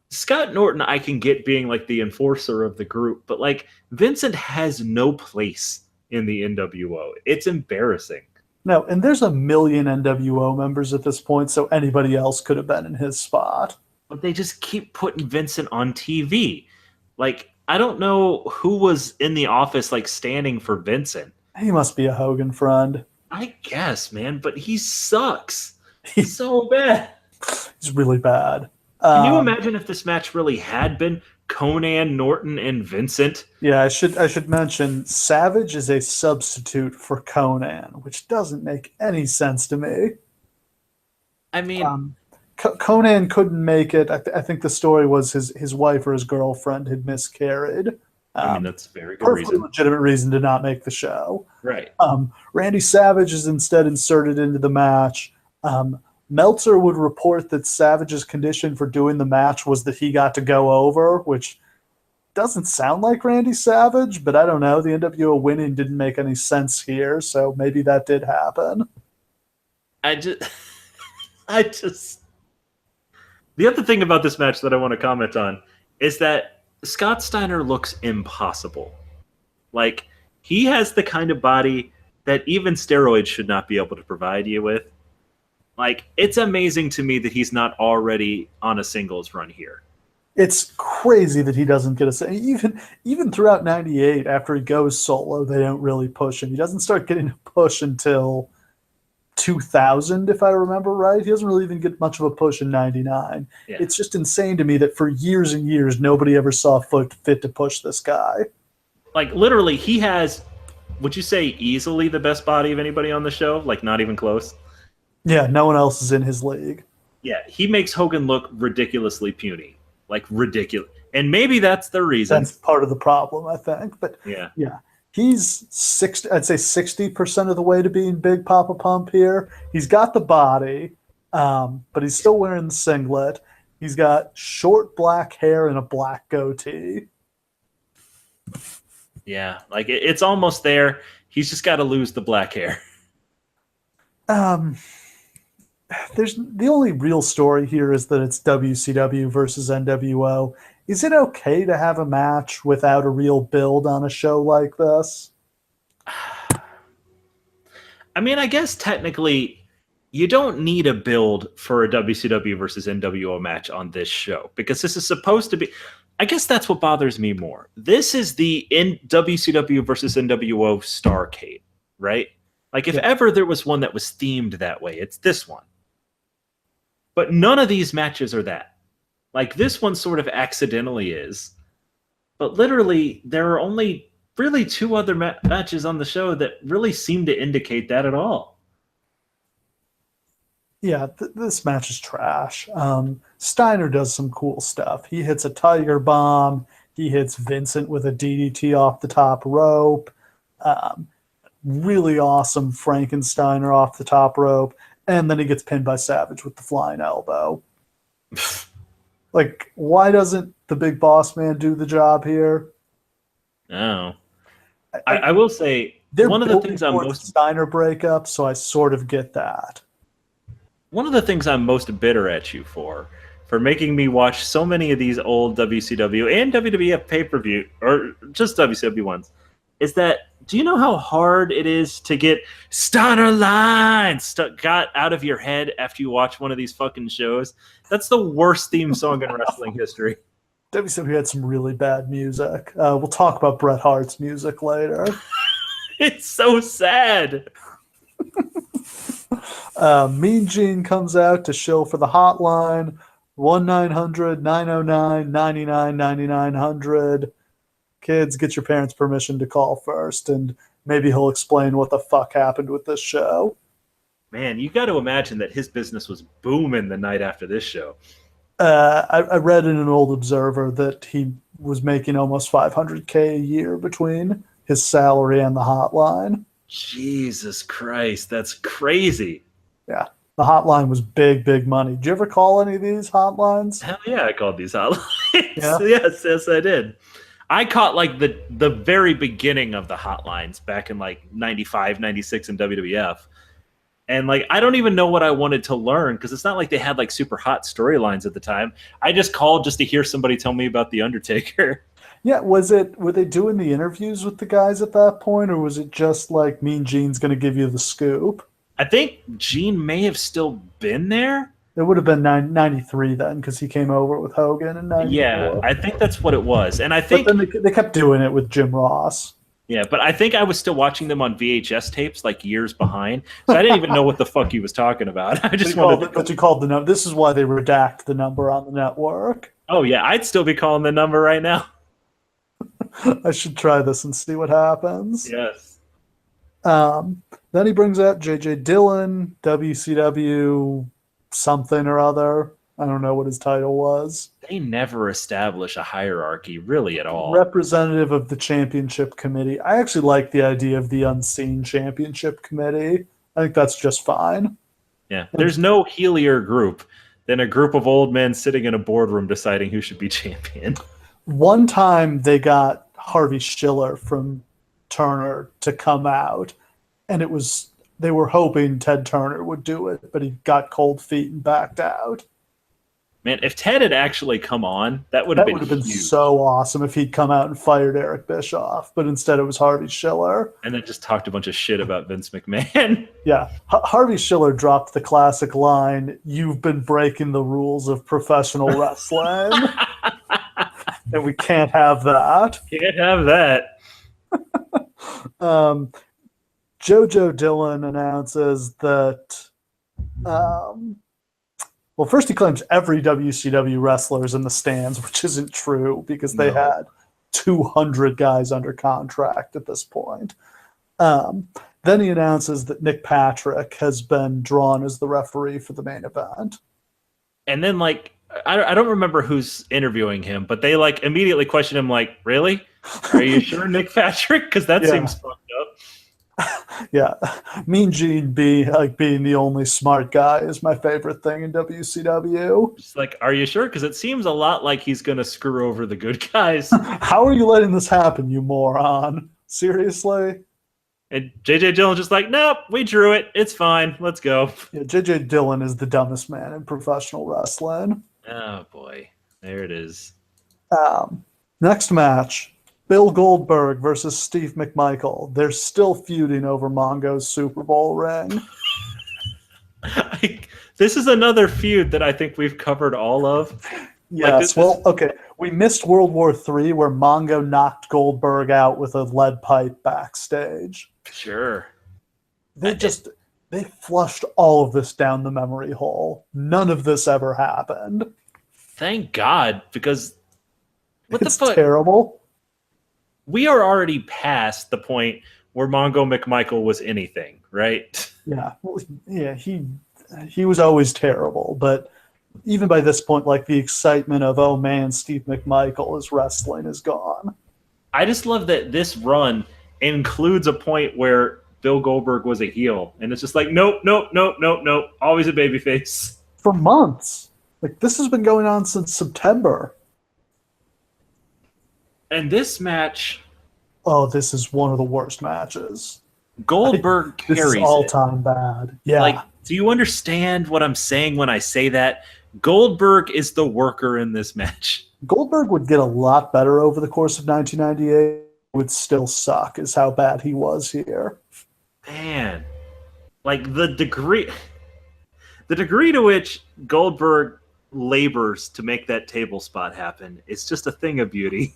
Scott Norton, I can get being like the enforcer of the group, but like Vincent has no place in the NWO. It's embarrassing. No, and there's a million NWO members at this point, so anybody else could have been in his spot. But they just keep putting Vincent on TV. Like, I don't know who was in the office like standing for Vincent. He must be a Hogan friend. I guess, man, but he sucks. He's so bad. He's really bad. Can you imagine if this match really had been Conan, Norton, and Vincent? Yeah, I should mention Savage is a substitute for Conan, which doesn't make any sense to me. I mean, Conan couldn't make it. I think the story was his wife or his girlfriend had miscarried. I mean, that's a very good perfectly reason. legitimate reason to not make the show. Right. Randy Savage is instead inserted into the match. Meltzer would report that Savage's condition for doing the match was that he got to go over, which doesn't sound like Randy Savage, but I don't know. The NWO winning didn't make any sense here, so maybe that did happen. The other thing about this match that I want to comment on is that Scott Steiner looks impossible. Like, he has the kind of body that even steroids should not be able to provide you with. Like, it's amazing to me that he's not already on a singles run here. It's crazy that he doesn't get a say. Even throughout '98, after he goes solo, they don't really push him. He doesn't start getting a push until 2000, if I remember right. He doesn't really even get much of a push in '99. Yeah. It's just insane to me that for years and years, nobody ever saw fit to push this guy. Like, literally, he has, would you say, easily the best body of anybody on the show? Like, not even close? Yeah, no one else is in his league. Yeah, he makes Hogan look ridiculously puny. Like, ridiculous. And maybe that's the reason. That's part of the problem, I think. But yeah, he's 60. I'd say 60% of the way to being Big Papa Pump here. He's got the body, but he's still wearing the singlet. He's got short black hair and a black goatee. Yeah, like it's almost there. He's just got to lose the black hair. There's the only real story here is that it's WCW versus NWO. Is it okay to have a match without a real build on a show like this? I mean, I guess technically you don't need a build for a WCW versus NWO match on this show because this is supposed to be. I guess that's what bothers me more. This is the WCW versus NWO Starrcade, right? Like, if ever there was one that was themed that way, it's this one. But none of these matches are that. Like, this one sort of accidentally is. But literally, there are only really two other matches on the show that really seem to indicate that at all. Yeah, this match is trash. Steiner does some cool stuff. He hits a Tiger Bomb. He hits Vincent with a DDT off the top rope. Really awesome Frankensteiner off the top rope. And then he gets pinned by Savage with the flying elbow. Like, why doesn't the big boss man do the job here? No. I will say, one of the things I'm most... Steiner breakup, so I sort of get that. One of the things I'm most bitter at you for making me watch so many of these old WCW and WWF pay-per-view, or just WCW ones, is that, do you know how hard it is to get Steiner lines got out of your head after you watch one of these fucking shows? That's the worst theme song in wrestling history. WCW had some really bad music. We'll talk about Bret Hart's music later. It's so sad. Mean Gene comes out to show for the hotline 1-900-909-99-9900. Kids, get your parents' permission to call first, and maybe he'll explain what the fuck happened with this show. Man, you got to imagine that his business was booming the night after this show. I read in an old Observer that he was making almost $500K a year between his salary and the hotline. Jesus Christ, that's crazy. Yeah, the hotline was big, big money. Did you ever call any of these hotlines? Hell yeah, I called these hotlines. Yeah? Yes, I did. I caught like the very beginning of the hotlines back in like 95, 96 in WWF. And like, I don't even know what I wanted to learn because it's not like they had like super hot storylines at the time. I just called just to hear somebody tell me about The Undertaker. Yeah, were they doing the interviews with the guys at that point, or was it just like Mean Gene's going to give you the scoop? I think Gene may have still been there. It would have been 93 then, because he came over with Hogan in 94. Yeah, I think that's what it was. And I think... But then they kept doing it with Jim Ross. Yeah, but I think I was still watching them on VHS tapes like years behind. So I didn't even know what the fuck he was talking about. I just wanted But you called the number. This is why they redact the number on the network. Oh, yeah, I'd still be calling the number right now. I should try this and see what happens. Yes. Then he brings out J.J. Dillon, WCW something or other. I don't know what his title was. They never establish a hierarchy really at all. Representative of the championship committee. I actually like the idea of the unseen championship committee. I think that's just fine. Yeah, there's no heelier group than a group of old men sitting in a boardroom deciding who should be champion. One time they got Harvey Schiller from Turner to come out, and they were hoping Ted Turner would do it, but he got cold feet and backed out. Man, if Ted had actually come on, that would have That been would have been huge. so awesome if he'd come out and fired Eric Bischoff, but instead it was Harvey Schiller. And then just talked a bunch of shit about Vince McMahon. Yeah, Harvey Schiller dropped the classic line, "You've been breaking the rules of professional wrestling," and we can't have that. Can't have that. JoJo Dillon announces that, well, first he claims every WCW wrestler is in the stands, which isn't true because they had 200 guys under contract at this point. Then he announces that Nick Patrick has been drawn as the referee for the main event. And then, like, I don't remember who's interviewing him, but they, like, immediately question him, like, really? Are you sure, Nick Patrick? Because that seems fucked up. Yeah. Mean Gene B, like, being the only smart guy is my favorite thing in WCW. Just like, are you sure? Because it seems a lot like he's going to screw over the good guys. How are you letting this happen, you moron? Seriously? And JJ Dillon just like, nope, we drew it. It's fine. Let's go. Yeah, JJ Dillon is the dumbest man in professional wrestling. Oh, boy. There it is. Next match, Bill Goldberg versus Steve McMichael. They're still feuding over Mongo's Super Bowl ring. This is another feud that I think we've covered all of. Yes, okay. We missed World War III where Mongo knocked Goldberg out with a lead pipe backstage. Sure. They flushed all of this down the memory hole. None of this ever happened. Thank God, because it's terrible. We are already past the point where Mongo McMichael was anything, right? Yeah. Well, yeah, he was always terrible, but even by this point, like, the excitement of, oh man, Steve McMichael is wrestling is gone. I just love that this run includes a point where Bill Goldberg was a heel, and it's just like, nope, always a babyface. For months. Like, this has been going on since September. And this match... Oh, this is one of the worst matches. Goldberg carries it. This is all-time bad. Yeah. Like, do you understand what I'm saying when I say that? Goldberg is the worker in this match. Goldberg would get a lot better over the course of 1998. Would still suck is how bad he was here. Man. Like, the degree to which Goldberg labors to make that table spot happen is just a thing of beauty.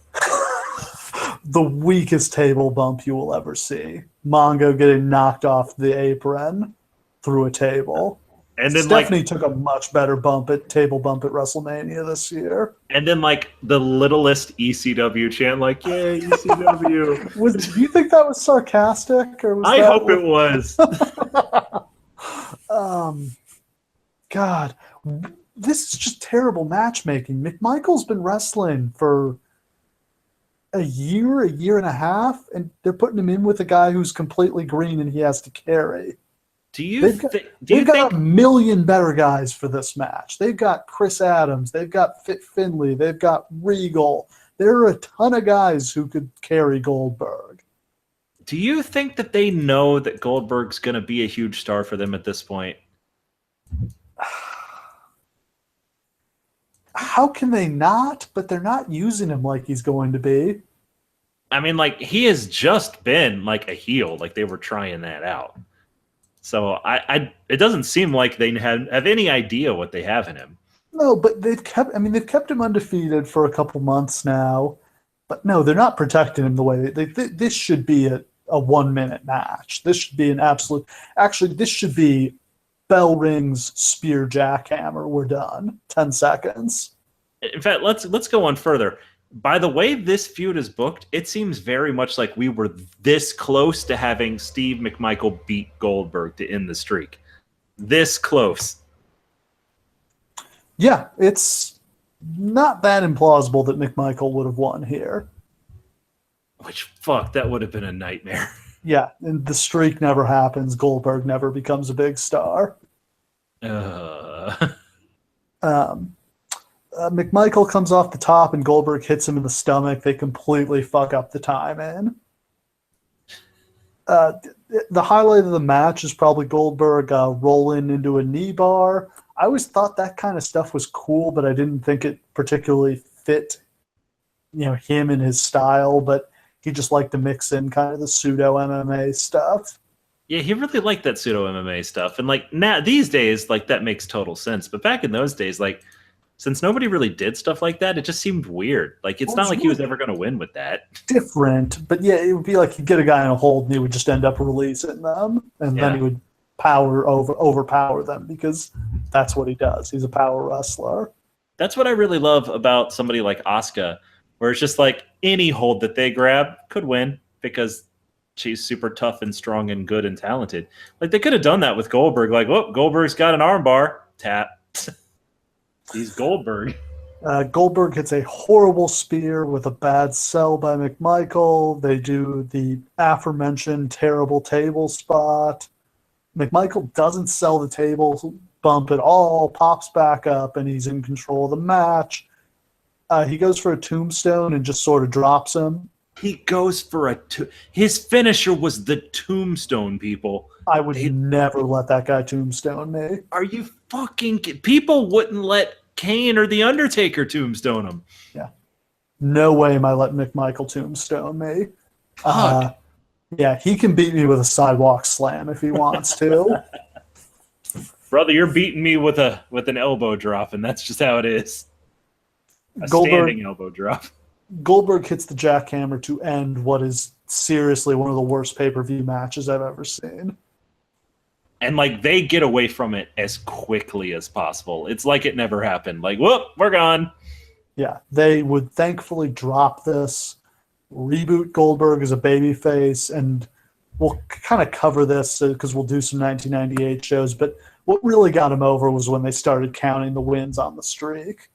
The weakest table bump you will ever see. Mongo getting knocked off the apron through a table. And then Stephanie took a much better table bump at WrestleMania this year. And then, like, the littlest ECW chant, like, yay, ECW. Do you think that was sarcastic? Or was I hope it was. God, this is just terrible matchmaking. McMichael's been wrestling for a year and a half, and they're putting him in with a guy who's completely green and he has to carry. They've got a million better guys for this match. They've got Chris Adams. They've got Fit Finley. They've got Regal. There are a ton of guys who could carry Goldberg. Do you think that they know that Goldberg's going to be a huge star for them at this point? How can they not? But they're not using him like he's going to be. I mean, like, he has just been, like, a heel. Like, they were trying that out. So it doesn't seem like they have any idea what they have in him. No, but they've kept him undefeated for a couple months now. But no, they're not protecting him the way this should be a 1-minute match. This should be an absolute. Actually, this should be bell rings, spear, jackhammer. We're done. 10 seconds. In fact, let's go on further. By the way this feud is booked, it seems very much like we were this close to having Steve McMichael beat Goldberg to end the streak. This close. Yeah, it's not that implausible that McMichael would have won here. Which, fuck, that would have been a nightmare. Yeah, and the streak never happens. Goldberg never becomes a big star. McMichael comes off the top and Goldberg hits him in the stomach. They completely fuck up the timing. The highlight of the match is probably Goldberg rolling into a knee bar. I always thought that kind of stuff was cool, but I didn't think it particularly fit, him and his style. But he just liked to mix in kind of the pseudo MMA stuff. Yeah, he really liked that pseudo MMA stuff. And like now these days, like that makes total sense. But back in those days, like since nobody really did stuff like that, it just seemed weird. Like it's not like he was ever going to win with that. Different, but yeah, it would be like he'd get a guy in a hold and he would just end up releasing them, and then he would overpower them because that's what he does. He's a power wrestler. That's what I really love about somebody like Asuka, where it's just like any hold that they grab could win because she's super tough and strong and good and talented. Like they could have done that with Goldberg. Like, oh, Goldberg's got an armbar. Tap. He's Goldberg. Goldberg hits a horrible spear with a bad sell by McMichael. They do the aforementioned terrible table spot. McMichael doesn't sell the table bump at all, pops back up, and he's in control of the match. He goes for a tombstone and just sort of drops him. He goes for his finisher was the tombstone, people. I would never let that guy tombstone me. Are you fucking people wouldn't let Kane or The Undertaker tombstone him. Yeah. No way am I letting McMichael tombstone me. Yeah, he can beat me with a sidewalk slam if he wants to. Brother, you're beating me with an elbow drop, and that's just how it is. Standing elbow drop. Goldberg hits the jackhammer to end what is seriously one of the worst pay-per-view matches I've ever seen. And like they get away from it as quickly as possible. It's like it never happened. Like, whoop, we're gone. Yeah, they would thankfully drop this, reboot Goldberg as a babyface, and we'll kind of cover this because we'll do some 1998 shows. But what really got him over was when they started counting the wins on the streak.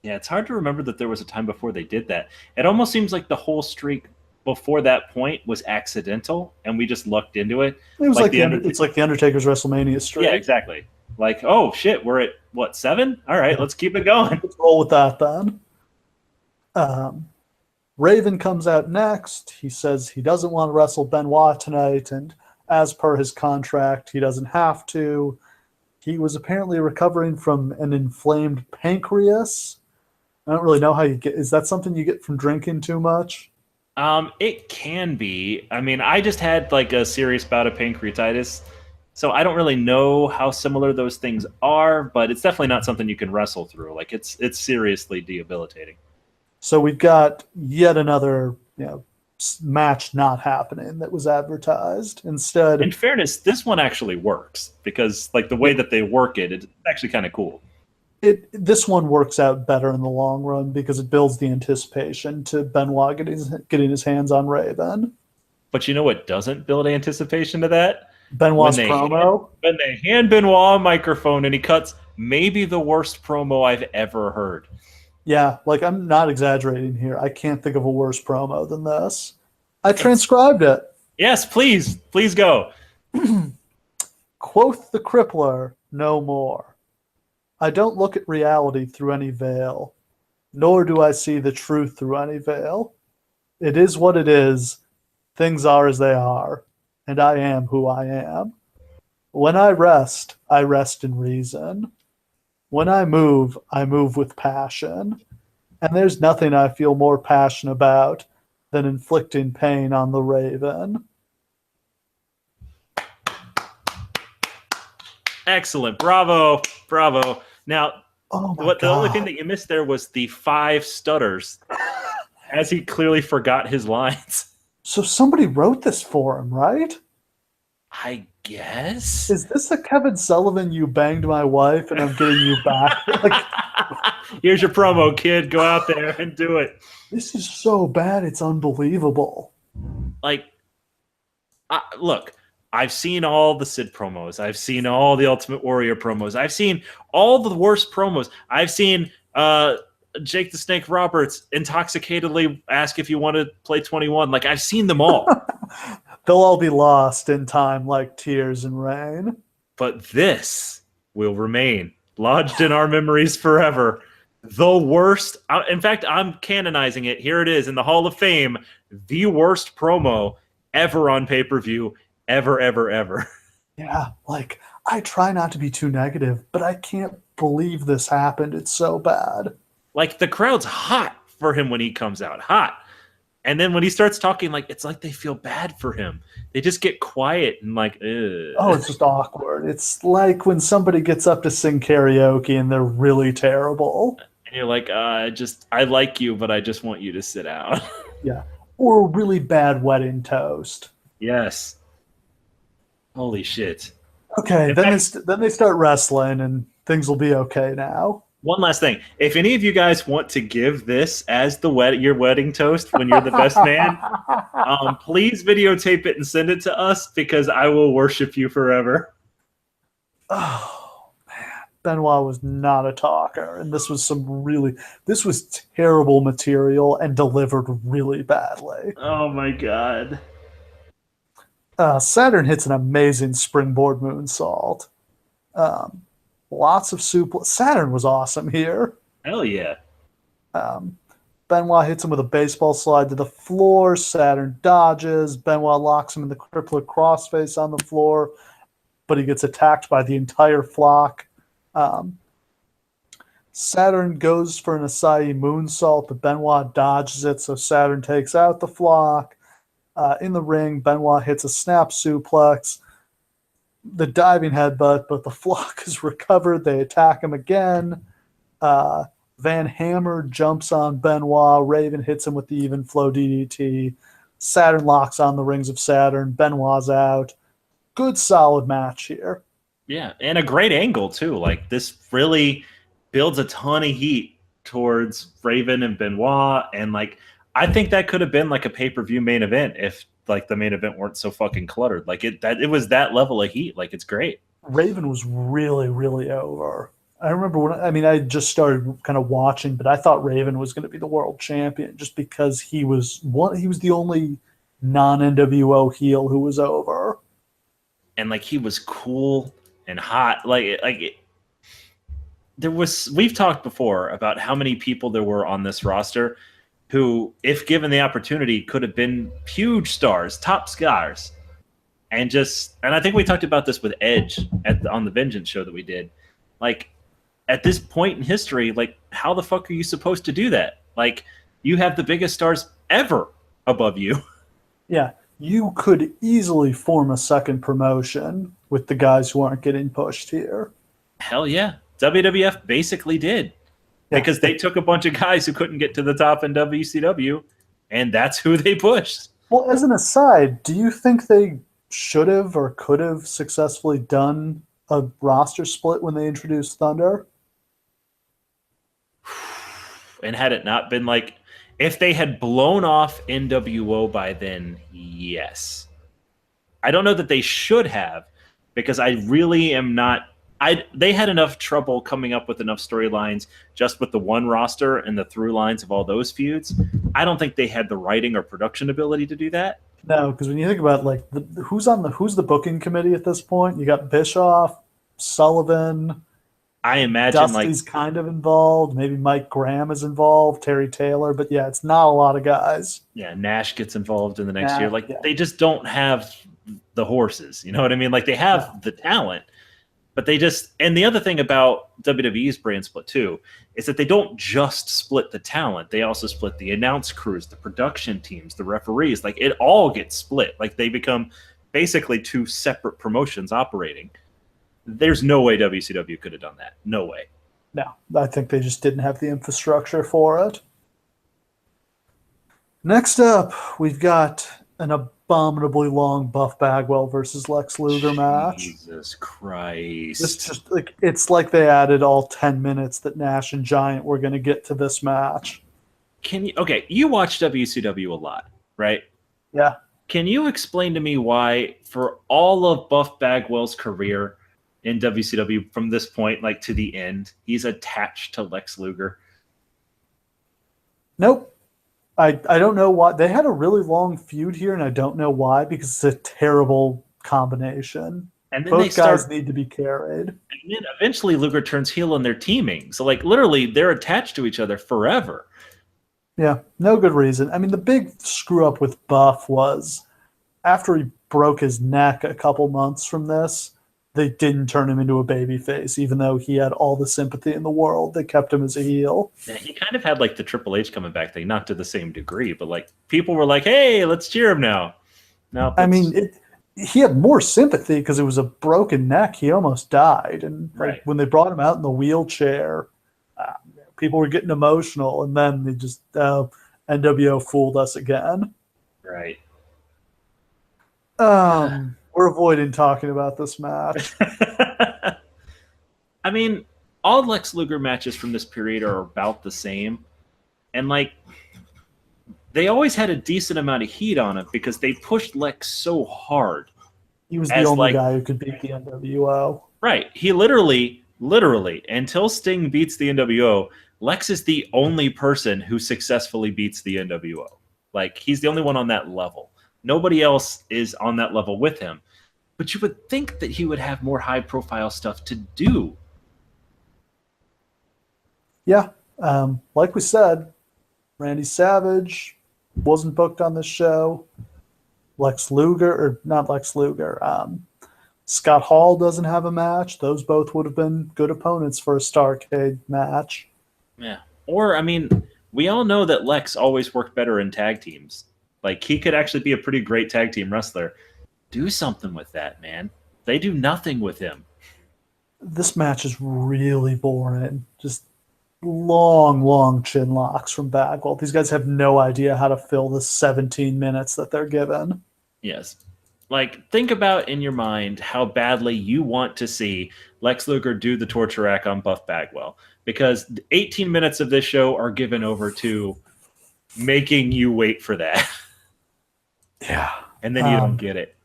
Yeah, it's hard to remember that there was a time before they did that. It almost seems like the whole streak before that point was accidental, and we just lucked into it. It was it's like the Undertaker's WrestleMania streak. Yeah, exactly. Like, oh shit, we're at what, 7? All right, let's keep it going. Let's roll with that then. Raven comes out next. He says he doesn't want to wrestle Benoit tonight, and as per his contract, he doesn't have to. He was apparently recovering from an inflamed pancreas. I don't really know how you get. Is that something you get from drinking too much? It can be. I mean, I just had like a serious bout of pancreatitis, so I don't really know how similar those things are, but it's definitely not something you can wrestle through. Like it's seriously debilitating. So we've got yet another, match not happening that was advertised. Instead, in fairness, this one actually works because like the way that they work it's actually kind of cool. This one works out better in the long run because it builds the anticipation to Benoit getting his hands on Raven. But you know what doesn't build anticipation to that? Benoit's promo. When they hand Benoit a microphone and he cuts maybe the worst promo I've ever heard. Yeah, like I'm not exaggerating here. I can't think of a worse promo than this. I transcribed it. Yes, please. Please go. Quoth the crippler, no more. I don't look at reality through any veil, nor do I see the truth through any veil. It is what it is. Things are as they are, and I am who I am. When I rest in reason. When I move with passion. And there's nothing I feel more passionate about than inflicting pain on the Raven. Excellent. Bravo. Bravo. Now, the only thing that you missed there was the 5 stutters, as he clearly forgot his lines. So somebody wrote this for him, right? I guess. Is this a Kevin Sullivan, you banged my wife and I'm getting you back? Like, here's your promo, kid. Go out there and do it. This is so bad. It's unbelievable. Like, look. I've seen all the Sid promos. I've seen all the Ultimate Warrior promos. I've seen all the worst promos. I've seen Jake the Snake Roberts intoxicatedly ask if you want to play 21. Like, I've seen them all. They'll all be lost in time like tears and rain. But this will remain lodged in our memories forever. The worst. In fact, I'm canonizing it. Here it is in the Hall of Fame. The worst promo ever on pay-per-view. Ever. Yeah, like I try not to be too negative, but I can't believe this happened. It's so bad. Like the crowd's hot for him when he comes out, hot. And then when he starts talking, like it's like they feel bad for him. They just get quiet and like, Oh, ugh. it's just awkward. It's like when somebody gets up to sing karaoke and they're really terrible. And you're like, I like you, but I just want you to sit out. Yeah. Or a really bad wedding toast. Yes. Holy shit. Okay, In then fact, then they start wrestling and things will be okay now. one last thing. If any of you guys want to give this as your wedding toast when you're the best man, please videotape it and send it to us because I will worship you forever. Oh man, Benoit was not a talker, and this was terrible material and delivered really badly. Oh my god. Saturn hits an amazing springboard moonsault. Um, Lots of suplex. Saturn was awesome here. Hell yeah. Um, Benoit hits him with a baseball slide to the floor. Saturn dodges. Benoit locks him in the crippler crossface on the floor, but he gets attacked by the entire flock. Um, Saturn goes for an Asai moonsault, but Benoit dodges it, so Saturn takes out the flock. In the ring, Benoit hits a snap suplex, the diving headbutt, but the flock is recovered. They attack him again. Van Hammer jumps on Benoit. Raven hits him with the even flow DDT. Saturn locks on the rings of Saturn. Benoit's out. Good, solid match here. Yeah, and a great angle too. Like this really builds a ton of heat towards Raven and Benoit, and like I think that could have been like a pay-per-view main event if like the main event weren't so fucking cluttered. Like it was that level of heat. Like it's great. Raven was really, really over. I remember I just started kind of watching, but I thought Raven was going to be the world champion just because he was the only non-NWO heel who was over. And like he was cool and hot. We've talked before about how many people there were on this roster who, if given the opportunity, could have been huge stars, top stars. And I think we talked about this with Edge on the Vengeance show that we did. Like, at this point in history, like, how the fuck are you supposed to do that? Like, you have the biggest stars ever above you. Yeah, you could easily form a second promotion with the guys who aren't getting pushed here. Hell yeah. WWF basically did. Yeah. Because they took a bunch of guys who couldn't get to the top in WCW, and that's who they pushed. Well, as an aside, do you think they should have or could have successfully done a roster split when they introduced Thunder? And had it not been like, if they had blown off NWO by then, yes. I don't know that they should have, because I really am not. They had enough trouble coming up with enough storylines just with the one roster and the through lines of all those feuds. I don't think they had the writing or production ability to do that. No, because when you think about like who's the booking committee at this point, you got Bischoff, Sullivan. I imagine Dusty's kind of involved. Maybe Mike Graham is involved. Terry Taylor, but yeah, it's not a lot of guys. Yeah, Nash gets involved in the next year. Like They just don't have the horses. You know what I mean? Like they have the talent. But and the other thing about WWE's brand split too is that they don't just split the talent. They also split the announce crews, the production teams, the referees. Like it all gets split. Like they become basically two separate promotions operating. There's no way WCW could have done that. No way. No, I think they just didn't have the infrastructure for it. Next up, we've got an abominably long Buff Bagwell versus Lex Luger match. Jesus Christ. It's like they added all 10 minutes that Nash and Giant were going to get to this match. You watch WCW a lot, right? Yeah. Can you explain to me why, for all of Buff Bagwell's career in WCW from this point, like to the end, he's attached to Lex Luger? Nope. I don't know why. They had a really long feud here, and I don't know why, because it's a terrible combination. And then both guys need to be carried. And then eventually Luger turns heel and they're teaming. So, like, literally, they're attached to each other forever. Yeah, no good reason. I mean, the big screw up with Buff was after he broke his neck a couple months from this, they didn't turn him into a babyface, even though he had all the sympathy in the world. They kept him as a heel. Yeah, he kind of had like the Triple H coming back thing, not to the same degree, but like people were like, "Hey, let's cheer him now." No, I mean, he had more sympathy because it was a broken neck. He almost died, and like when they brought him out in the wheelchair, people were getting emotional, and then they just NWO fooled us again. Right. We're avoiding talking about this match. I mean, all Lex Luger matches from this period are about the same, and like they always had a decent amount of heat on him because they pushed Lex so hard. He was the only guy who could beat the NWO. Right. He literally, until Sting beats the NWO, Lex is the only person who successfully beats the NWO. Like, he's the only one on that level. Nobody else is on that level with him. But you would think that he would have more high-profile stuff to do. Yeah. Like we said, Randy Savage wasn't booked on this show. Scott Hall doesn't have a match. Those both would have been good opponents for a Starrcade match. Yeah. Or, I mean, we all know that Lex always worked better in tag teams. Like, he could actually be a pretty great tag team wrestler. Do something with that, man. They do nothing with him. This match is really boring. Just long chin locks from Bagwell. These guys have no idea how to fill the 17 minutes that they're given. Yes. Like, think about in your mind how badly you want to see Lex Luger do the torture rack on Buff Bagwell. Because 18 minutes of this show are given over to making you wait for that. Yeah. And then you don't get it.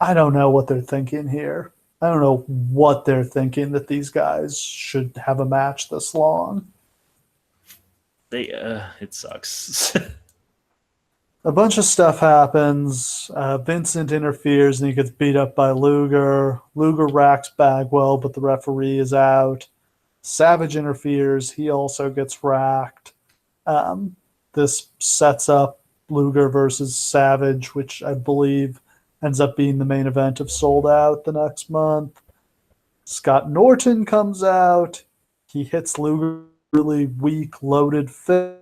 I don't know what they're thinking here. I don't know what they're thinking that these guys should have a match this long. It sucks. A bunch of stuff happens. Vincent interferes and he gets beat up by Luger. Luger racks Bagwell, but the referee is out. Savage interferes. He also gets racked. This sets up Luger versus Savage, which I believe ends up being the main event of Sold Out the next month. Scott Norton comes out. He hits Luger really weak, loaded fist,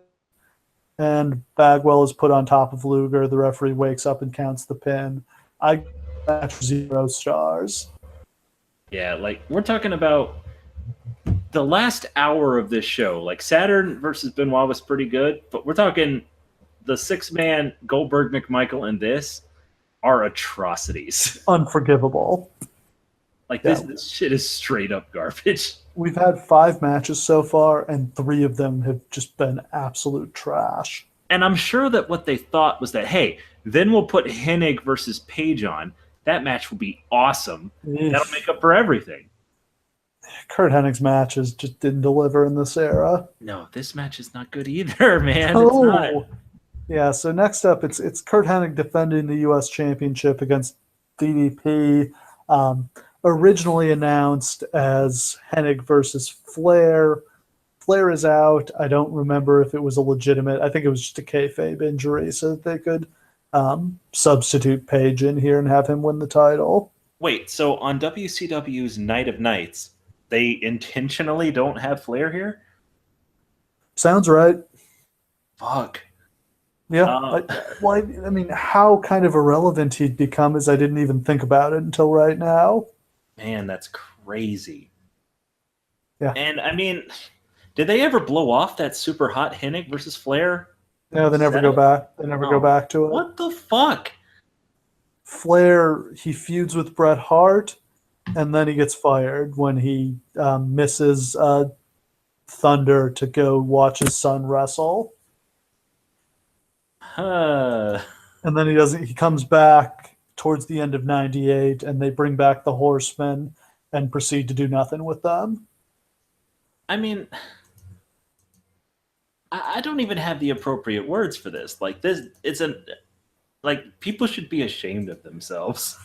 and Bagwell is put on top of Luger. The referee wakes up and counts the pin. I give the match 0 stars. Yeah, like, we're talking about the last hour of this show. Like, Saturn versus Benoit was pretty good, but we're talking the 6-man Goldberg, McMichael, and this are atrocities. Unforgivable. Like, this shit is straight up garbage. We've had 5 matches so far, and 3 of them have just been absolute trash. And I'm sure that what they thought was that, hey, then we'll put Hennig versus Page on. That match will be awesome. That'll make up for everything. Curt Hennig's matches just didn't deliver in this era. No, this match is not good either, man. Oh. It's not. Yeah, so next up, it's Curt Hennig defending the U.S. Championship against DDP. Originally announced as Hennig versus Flair. Flair is out. I don't remember if it was a legitimate. I think it was just a kayfabe injury, so that they could substitute Page in here and have him win the title. Wait, so on WCW's Night of Nights, they intentionally don't have Flair here? Sounds right. Fuck. Yeah. I mean, how kind of irrelevant he'd become is I didn't even think about it until right now. Man, that's crazy. Yeah. And, I mean, did they ever blow off that super hot Hennig versus Flair? No, they never go back. They never go back to it. What the fuck? Flair, he feuds with Bret Hart, and then he gets fired when he misses Thunder to go watch his son wrestle. And then he comes back towards the end of 98, and they bring back the Horsemen and proceed to do nothing with them. I mean, I don't even have the appropriate words for this. Like, this, people should be ashamed of themselves.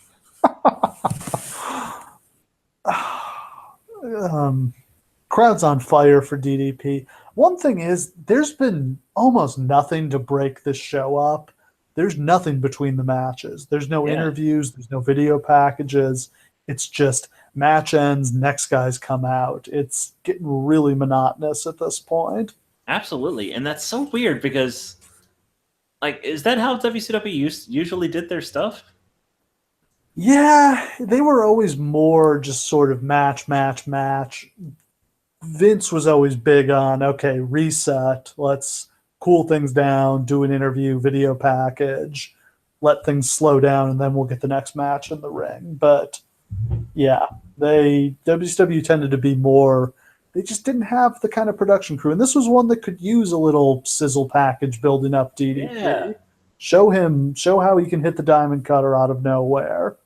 Crowd's on fire for DDP. One thing is, there's been almost nothing to break this show up. There's nothing between the matches. There's no interviews. There's no video packages. It's just match ends, next guys come out. It's getting really monotonous at this point. Absolutely. And that's so weird because, like, is that how WCW usually did their stuff? Yeah, they were always more just sort of match, match, match. Vince was always big on, okay, reset, let's cool things down, do an interview, video package, let things slow down, and then we'll get the next match in the ring. But yeah, they WCW tended to be more. They just didn't have the kind of production crew, and this was one that could use a little sizzle package building up Yeah. DDP. Show how he can hit the diamond cutter out of nowhere.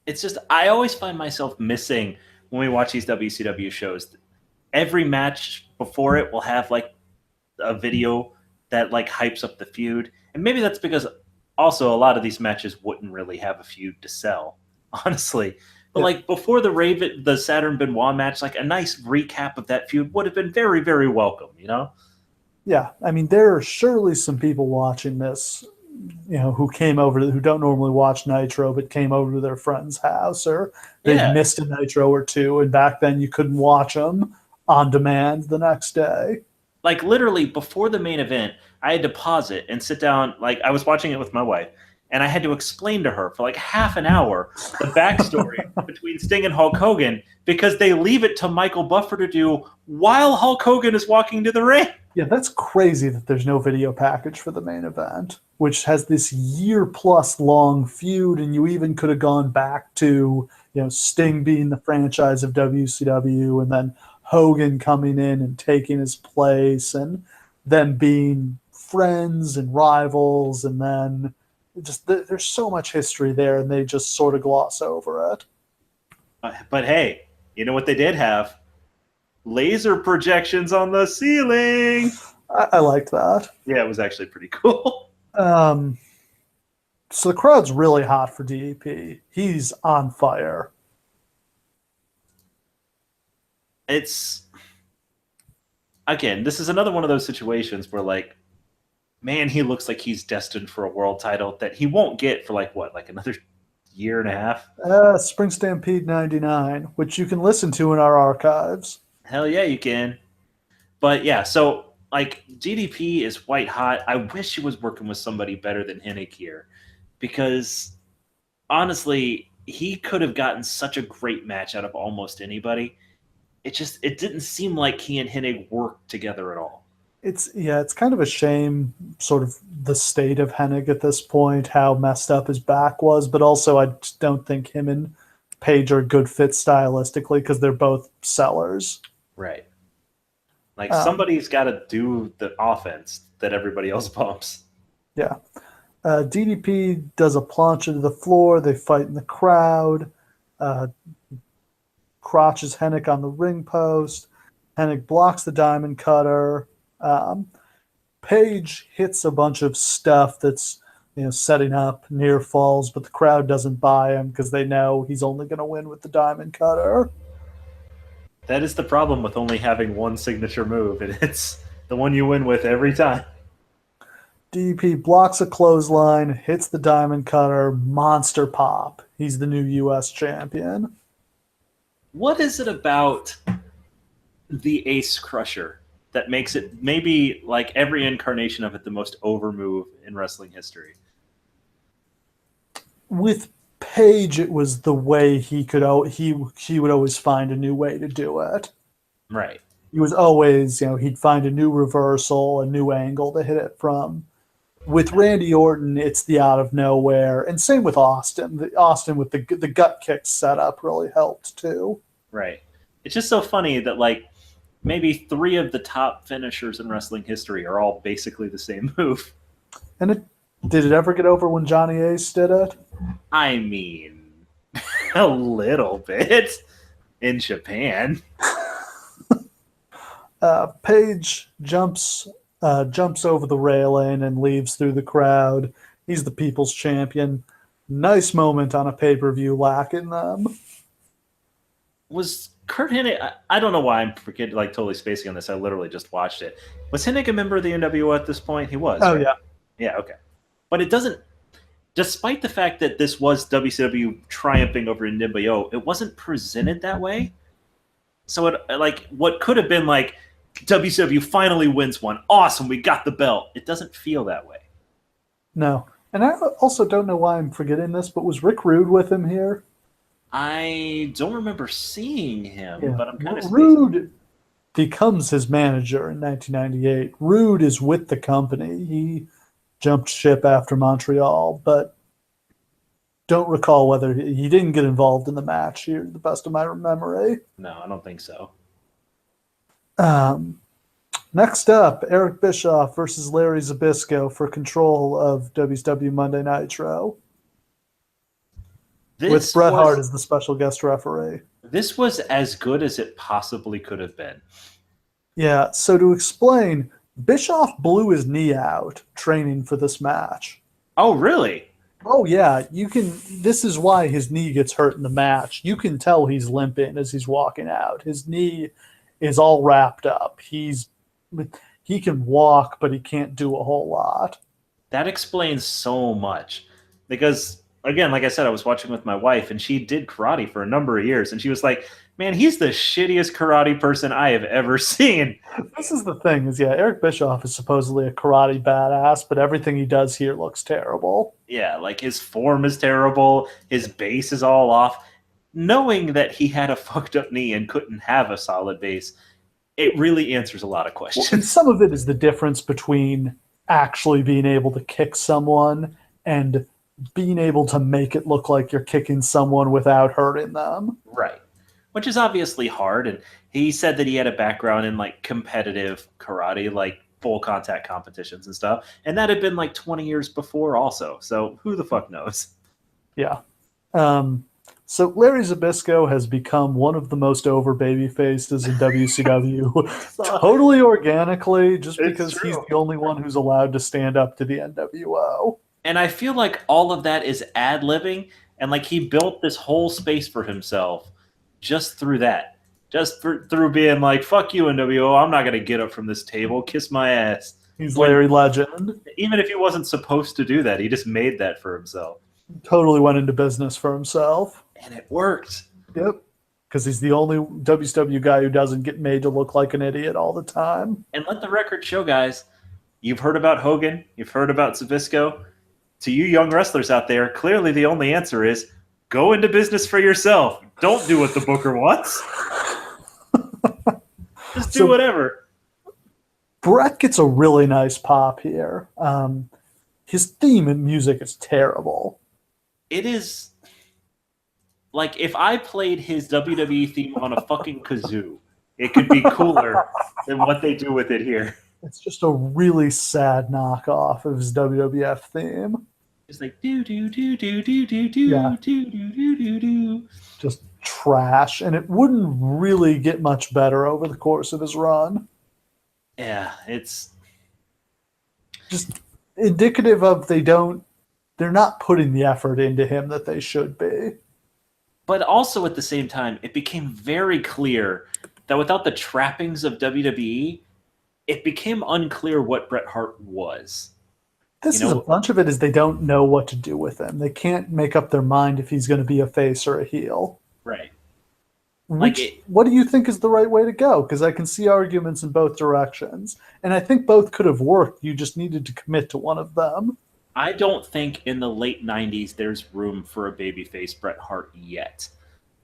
It's just, I always find myself missing when we watch these WCW shows. Every match before it will have like a video that like hypes up the feud. And maybe that's because also a lot of these matches wouldn't really have a feud to sell, honestly. But Yeah. like before the Saturn Benoit match, like a nice recap of that feud would have been very, very welcome, you know? Yeah, I mean, there are surely some people watching this, who came over who don't normally watch Nitro, but came over to their friend's house, or they've Yeah. missed a Nitro or two, and back then you couldn't watch them on demand the next day. Like literally before the main event, I had to pause it and sit down. Like I was watching it with my wife, and I had to explain to her for like half an hour the backstory between Sting and Hulk Hogan because they leave it to Michael Buffer to do while Hulk Hogan is walking to the ring. Yeah, that's crazy that there's no video package for the main event, which has this year plus long feud, and you even could have gone back to, Sting being the franchise of WCW, and then Hogan coming in and taking his place, and them being friends and rivals, and then just there's so much history there, and they just sort of gloss over it. But hey, you know what they did have? Laser projections on the ceiling. I liked that. Yeah, it was actually pretty cool. Um, so the crowd's really hot for DDP. He's on fire. It's again, this is another one of those situations where like, man, he looks like he's destined for a world title that he won't get for like what, like another year and a half. Spring Stampede 99, which you can listen to in our archives. Hell yeah, you can. But yeah, so like DDP is white hot. I wish he was working with somebody better than Hennig here, because honestly, he could have gotten such a great match out of almost anybody. It didn't seem like he and Hennig worked together at all. It's kind of a shame, sort of the state of Hennig at this point, how messed up his back was, but also I just don't think him and Page are a good fit stylistically because they're both sellers. Right. Like somebody's got to do the offense that everybody else bumps. Yeah. DDP does a plancha to the floor. They fight in the crowd. Crotches Hennig on the ring post. Hennig blocks the diamond cutter. Page hits a bunch of stuff that's setting up near falls, but the crowd doesn't buy him because they know he's only going to win with the diamond cutter. That is the problem with only having one signature move, and it's the one you win with every time. DDP blocks a clothesline, hits the diamond cutter, monster pop. He's the new U.S. champion. What is it about the Ace Crusher that makes it maybe like every incarnation of it the most over move in wrestling history? With Page, it was the way he would always find a new way to do it. Right. He was always, he'd find a new reversal, a new angle to hit it from. With Randy Orton, it's the out of nowhere, and same with Austin. Austin with the gut kick setup really helped too. Right. It's just so funny that like maybe 3 of the top finishers in wrestling history are all basically the same move. And did it ever get over when Johnny Ace did it? I mean, a little bit in Japan. Page jumps over the railing and leaves through the crowd. He's the people's champion. Nice moment on a pay-per-view lacking them. Was Kurt Hennig? I don't know why I'm forgetting, like totally spacing on this. I literally just watched it. Was Hennig a member of the NWO at this point? He was. Oh right? yeah. Yeah. Okay. But it doesn't. despite the fact that this was WCW triumphing over NWO, it wasn't presented that way. So it like what could have been like WCW finally wins one. Awesome, we got the belt. It doesn't feel that way. No. And I also don't know why I'm forgetting this, but was Rick Rude with him here? I don't remember seeing him, Yeah. but I'm kind of Rude becomes his manager in 1998. Rude is with the company. He jumped ship after Montreal, but don't recall whether he didn't get involved in the match here, to the best of my memory. No, I don't think so. Next up, Eric Bischoff versus Larry Zbyssko for control of WCW Monday Nitro, with Bret Hart as the special guest referee. This was as good as it possibly could have been. Yeah, so to explain, Bischoff blew his knee out training for this match. Oh, really? Oh yeah, you can. This is why his knee gets hurt in the match. You can tell he's limping as he's walking out. His knee is all wrapped up. He can walk, but he can't do a whole lot. That explains so much. Because again, like I said, I was watching with my wife, and she did karate for a number of years, and she was like, "Man, he's the shittiest karate person I have ever seen." This is the thing: is Eric Bischoff is supposedly a karate badass, but everything he does here looks terrible. Yeah, like his form is terrible, his base is all off. Knowing that he had a fucked up knee and couldn't have a solid base, it really answers a lot of questions. Well, and some of it is the difference between actually being able to kick someone and being able to make it look like you're kicking someone without hurting them. Right. Which is obviously hard. And he said that he had a background in like competitive karate, like full contact competitions and stuff. And that had been like 20 years before also. So who the fuck knows? Yeah. So Larry Zbyssko has become one of the most over baby faces in WCW, totally organically, just because he's the only one who's allowed to stand up to the NWO. And I feel like all of that is ad-libbing, and like he built this whole space for himself just through that. Just through being like, fuck you, NWO, I'm not going to get up from this table, kiss my ass. He's Larry Legend. Even if he wasn't supposed to do that, he just made that for himself. Totally went into business for himself. And it worked. Yep. Because he's the only WCW guy who doesn't get made to look like an idiot all the time. And let the record show, guys, you've heard about Hogan, you've heard about Zbyssko. To you young wrestlers out there, clearly the only answer is go into business for yourself. Don't do what the booker wants. Just do whatever. Bret gets a really nice pop here. His theme and music is terrible. It is like if I played his WWE theme on a fucking kazoo, it could be cooler than what they do with it here. It's just a really sad knockoff of his WWF theme. It's like do do do do do do do do do do do do. Just trash, and it wouldn't really get much better over the course of his run. Yeah, it's just indicative of they're not putting the effort into him that they should be. But also at the same time, it became very clear that without the trappings of WWE, it became unclear what Bret Hart was. This is a bunch of it is they don't know what to do with him. They can't make up their mind if he's going to be a face or a heel. Right. What do you think is the right way to go? Because I can see arguments in both directions. And I think both could have worked. You just needed to commit to one of them. I don't think in the late 90s there's room for a babyface Bret Hart yet.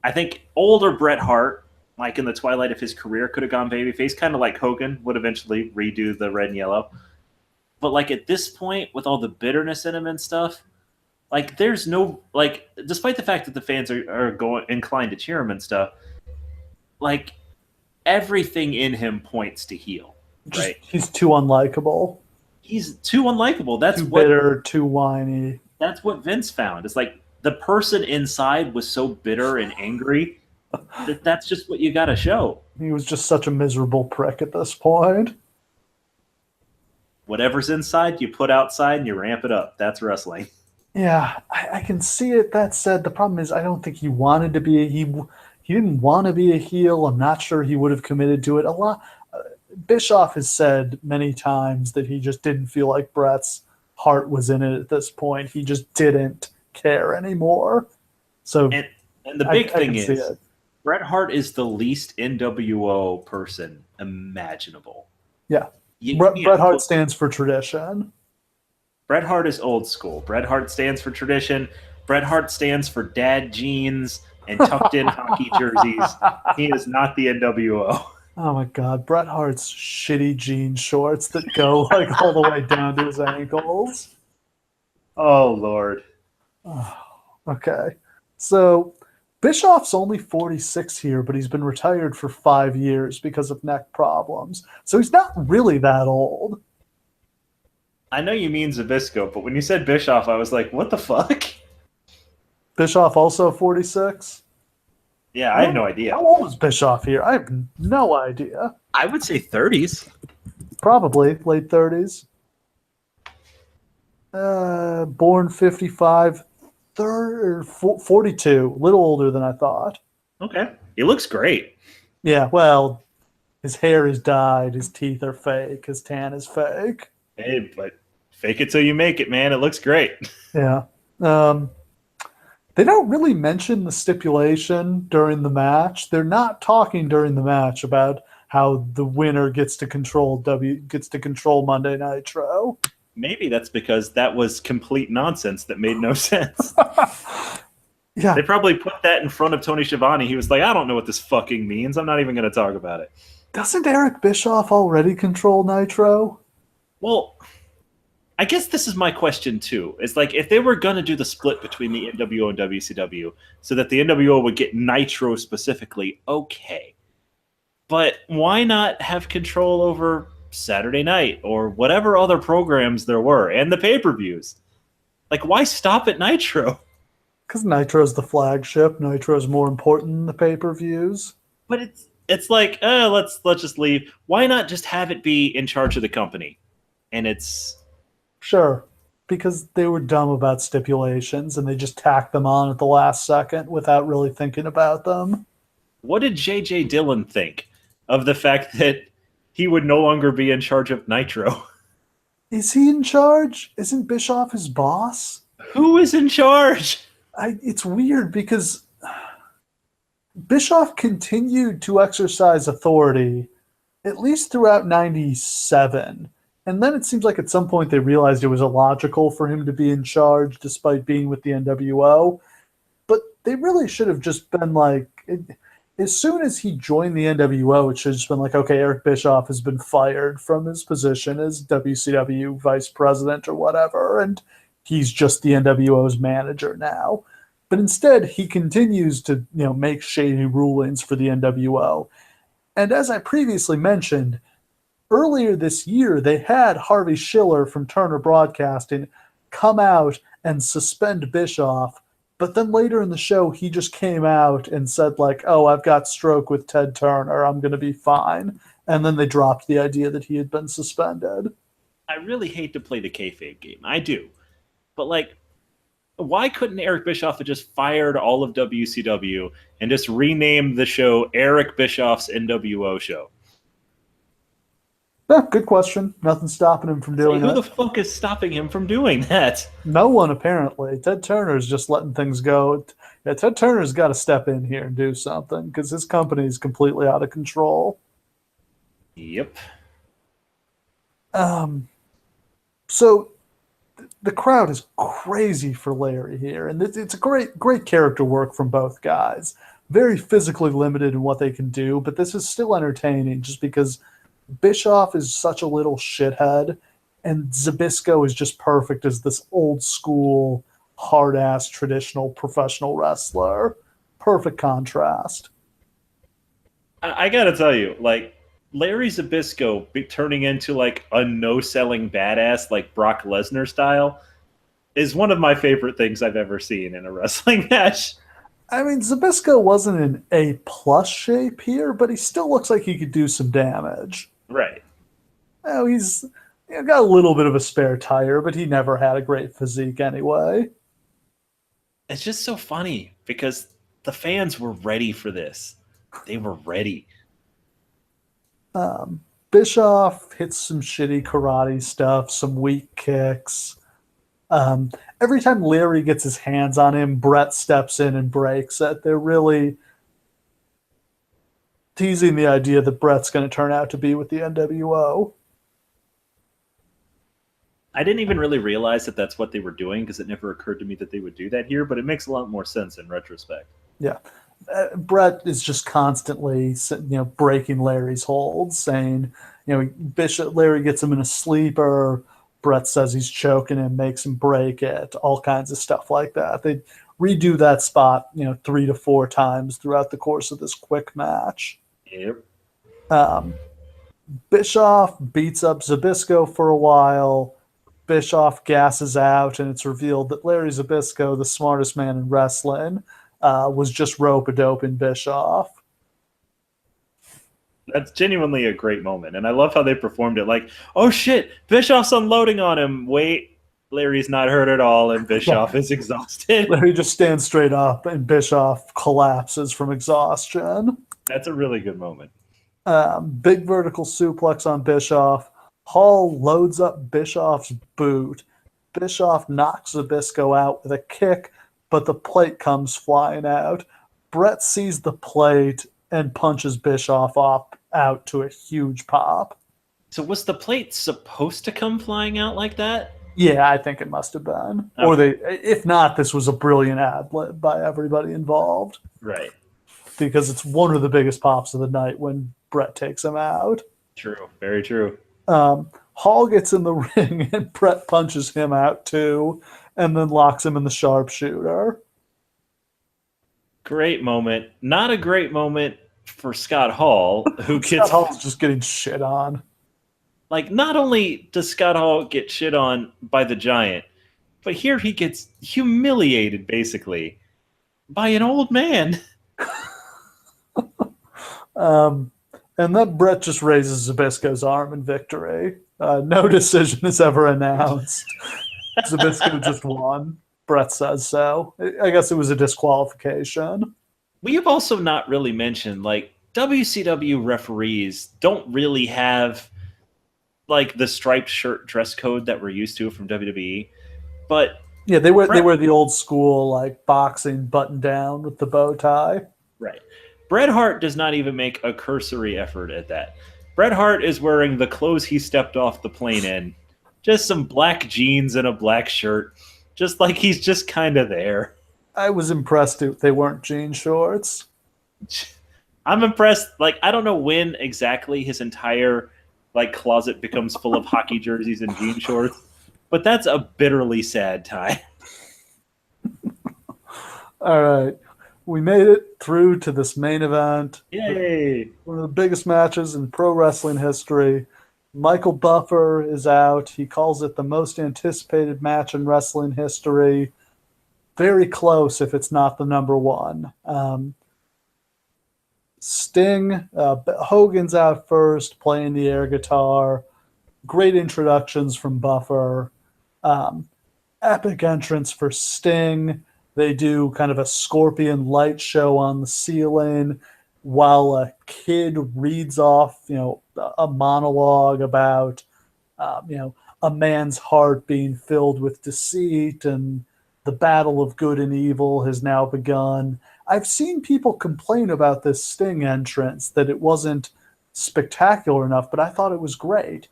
I think older Bret Hart, like in the twilight of his career, could have gone babyface, kind of like Hogan would eventually redo the red and yellow. But like at this point, with all the bitterness in him and stuff, like there's no like, despite the fact that the fans are going inclined to cheer him and stuff, like everything in him points to heel. Right? He's too unlikable. He's too unlikable. That's too bitter, too whiny. That's what Vince found. It's like the person inside was so bitter and angry that that's just what you got to show. He was just such a miserable prick at this point. Whatever's inside, you put outside and you ramp it up. That's wrestling. Yeah, I can see it. That said, the problem is I don't think he wanted to be he didn't want to be a heel. I'm not sure he would have committed to it. Bischoff has said many times that he just didn't feel like Bret's Hart was in it at this point. He just didn't care anymore. So And the I big thing can see is, it. Bret Hart is the least NWO person imaginable. Yeah. You Bret can't Hart put stands for tradition. Bret Hart is old school. Bret Hart stands for tradition. Bret Hart stands for dad jeans and tucked in hockey jerseys. He is not the NWO. Oh my God, Bret Hart's shitty jean shorts that go like all the way down to his ankles. Oh Lord. Oh, okay. So Bischoff's only 46 here, but he's been retired for 5 years because of neck problems. So he's not really that old. I know you mean Zbyssko, but when you said Bischoff, I was like, what the fuck? Bischoff also 46. Yeah, I have no idea. How old is Bischoff here? I have no idea. I would say 30s. Probably late 30s. Born 55, 42, a little older than I thought. Okay. He looks great. Yeah, well, his hair is dyed, his teeth are fake, his tan is fake. Hey, but fake it till you make it, man. It looks great. Yeah. Um, they don't really mention the stipulation during the match. They're not talking during the match about how the winner gets to control Monday Nitro. Maybe that's because that was complete nonsense that made no sense. Yeah. They probably put that in front of Tony Schiavone. He was like, I don't know what this fucking means. I'm not even going to talk about it. Doesn't Eric Bischoff already control Nitro? Well, I guess this is my question too. It's like if they were going to do the split between the NWO and WCW so that the NWO would get Nitro specifically, okay. But why not have control over Saturday night or whatever other programs there were and the pay-per-views? Like, why stop at Nitro? Because Nitro's the flagship. Nitro's more important than the pay-per-views. But it's like, let's just leave. Why not just have it be in charge of the company? And it's Sure, because they were dumb about stipulations and they just tacked them on at the last second without really thinking about them. what did JJ Dillon think of the fact that he would no longer be in charge of Nitro? Is he in charge? Isn't Bischoff his boss? Who is in charge? It's weird because Bischoff continued to exercise authority at least throughout 97. And then it seems like at some point they realized it was illogical for him to be in charge despite being with the NWO. But they really should have just been like, as soon as he joined the NWO, it should have just been like, okay, Eric Bischoff has been fired from his position as WCW vice president or whatever, and he's just the NWO's manager now. But instead, he continues to make shady rulings for the NWO. And as I previously mentioned, earlier this year, they had Harvey Schiller from Turner Broadcasting come out and suspend Bischoff. But then later in the show, he just came out and said, like, oh, I've got stroke with Ted Turner. I'm going to be fine. And then they dropped the idea that he had been suspended. I really hate to play the kayfabe game. I do. But, like, why couldn't Eric Bischoff have just fired all of WCW and just renamed the show Eric Bischoff's NWO show? Yeah, good question. Nothing stopping him from doing Who it. the fuck is stopping him from doing that? No one, apparently. Ted Turner's just letting things go. Yeah, Ted Turner's got to step in here and do something because his company is completely out of control. Yep. So the crowd is crazy for Larry here, and it's a great character work from both guys. Very physically limited in what they can do, but this is still entertaining just because Bischoff is such a little shithead, and Zbyssko is just perfect as this old school, hard ass, traditional professional wrestler. Perfect contrast. I gotta tell you, like, Larry Zbyssko turning into, like, a no-selling badass, like Brock Lesnar style, is one of my favorite things I've ever seen in a wrestling match. I mean, Zbyssko wasn't in A+ shape here, but he still looks like he could do some damage. Right. Oh, he's got a little bit of a spare tire, but he never had a great physique anyway. It's just so funny because the fans were ready for this. They were ready. Bischoff hits some shitty karate stuff, some weak kicks. Every time Larry gets his hands on him, Bret steps in and breaks it. They're really teasing the idea that Bret's going to turn out to be with the NWO. I didn't even really realize that that's what they were doing because it never occurred to me that they would do that here, but it makes a lot more sense in retrospect. Yeah. Bret is just constantly, breaking Larry's holds, saying, Larry gets him in a sleeper. Bret says he's choking him, makes him break it, all kinds of stuff like that. They redo that spot, 3 to 4 times throughout the course of this quick match. Yep. Bischoff beats up Zbyssko for a while. Bischoff gasses out, and it's revealed that Larry Zbyssko, the smartest man in wrestling, was just rope-a-doping Bischoff. That's genuinely a great moment, and I love how they performed it. Like, oh shit, Bischoff's unloading on him. Wait, Larry's not hurt at all, and Bischoff is exhausted. Larry just stands straight up, and Bischoff collapses from exhaustion. That's a really good moment. Big vertical suplex on Bischoff. Hall loads up Bischoff's boot. Bischoff knocks Zbyssko out with a kick, but the plate comes flying out. Bret sees the plate and punches Bischoff out to a huge pop. So was the plate supposed to come flying out like that? Yeah, I think it must have been. Okay. Or if not, this was a brilliant ad-lib by everybody involved. Right. Because it's one of the biggest pops of the night when Bret takes him out. True. Very true. Hall gets in the ring and Bret punches him out too, and then locks him in the sharpshooter. Great moment. Not a great moment for Scott Hall, who gets... Scott Hall's just getting shit on. Like, not only does Scott Hall get shit on by the Giant, but here he gets humiliated, basically, by an old man. And then Bret just raises Zbyssko's arm in victory. No decision is ever announced. Zbyssko just won. Bret says so. I guess it was a disqualification. We have also not really mentioned, like, WCW referees don't really have, like, the striped shirt dress code that we're used to from WWE. But yeah, they wear the old school, like, boxing button down with the bow tie. Right. Bret Hart does not even make a cursory effort at that. Bret Hart is wearing the clothes he stepped off the plane in. Just some black jeans and a black shirt. Just like he's just kind of there. I was impressed they weren't jean shorts. I'm impressed. Like, I don't know when exactly his entire, like, closet becomes full of hockey jerseys and jean shorts, but that's a bitterly sad time. All right. We made it through to this main event. Yay! One of the biggest matches in pro wrestling history. Michael Buffer is out. He calls it the most anticipated match in wrestling history. Very close if it's not the number one. Sting, Hogan's out first, playing the air guitar. Great introductions from Buffer. Epic entrance for Sting. They do kind of a scorpion light show on the ceiling while a kid reads off, a monologue about, a man's heart being filled with deceit and the battle of good and evil has now begun. I've seen people complain about this Sting entrance, that it wasn't spectacular enough, but I thought it was great.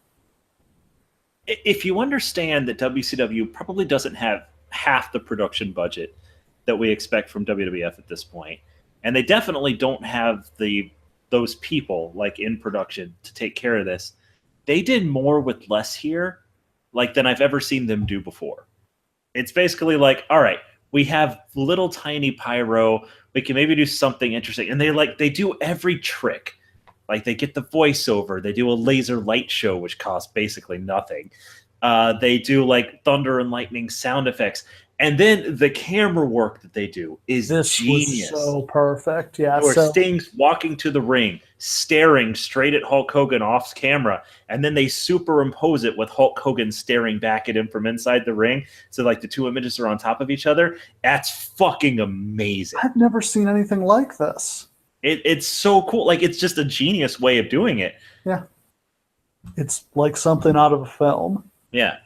If you understand that WCW probably doesn't have half the production budget that we expect from WWF at this point, and they definitely don't have those people, like, in production to take care of this, they did more with less here, like, than I've ever seen them do before. It's basically like, all right, we have little tiny pyro, we can maybe do something interesting, and they do every trick. Like, they get the voiceover, they do a laser light show, which costs basically nothing. They do, like, thunder and lightning sound effects. And then the camera work that they do is genius. Was so perfect. Yeah. Where Sting's walking to the ring, staring straight at Hulk Hogan off camera, and then they superimpose it with Hulk Hogan staring back at him from inside the ring. So, like, the two images are on top of each other. That's fucking amazing. I've never seen anything like this. It's so cool. Like, it's just a genius way of doing it. Yeah. It's like something out of a film. Yeah.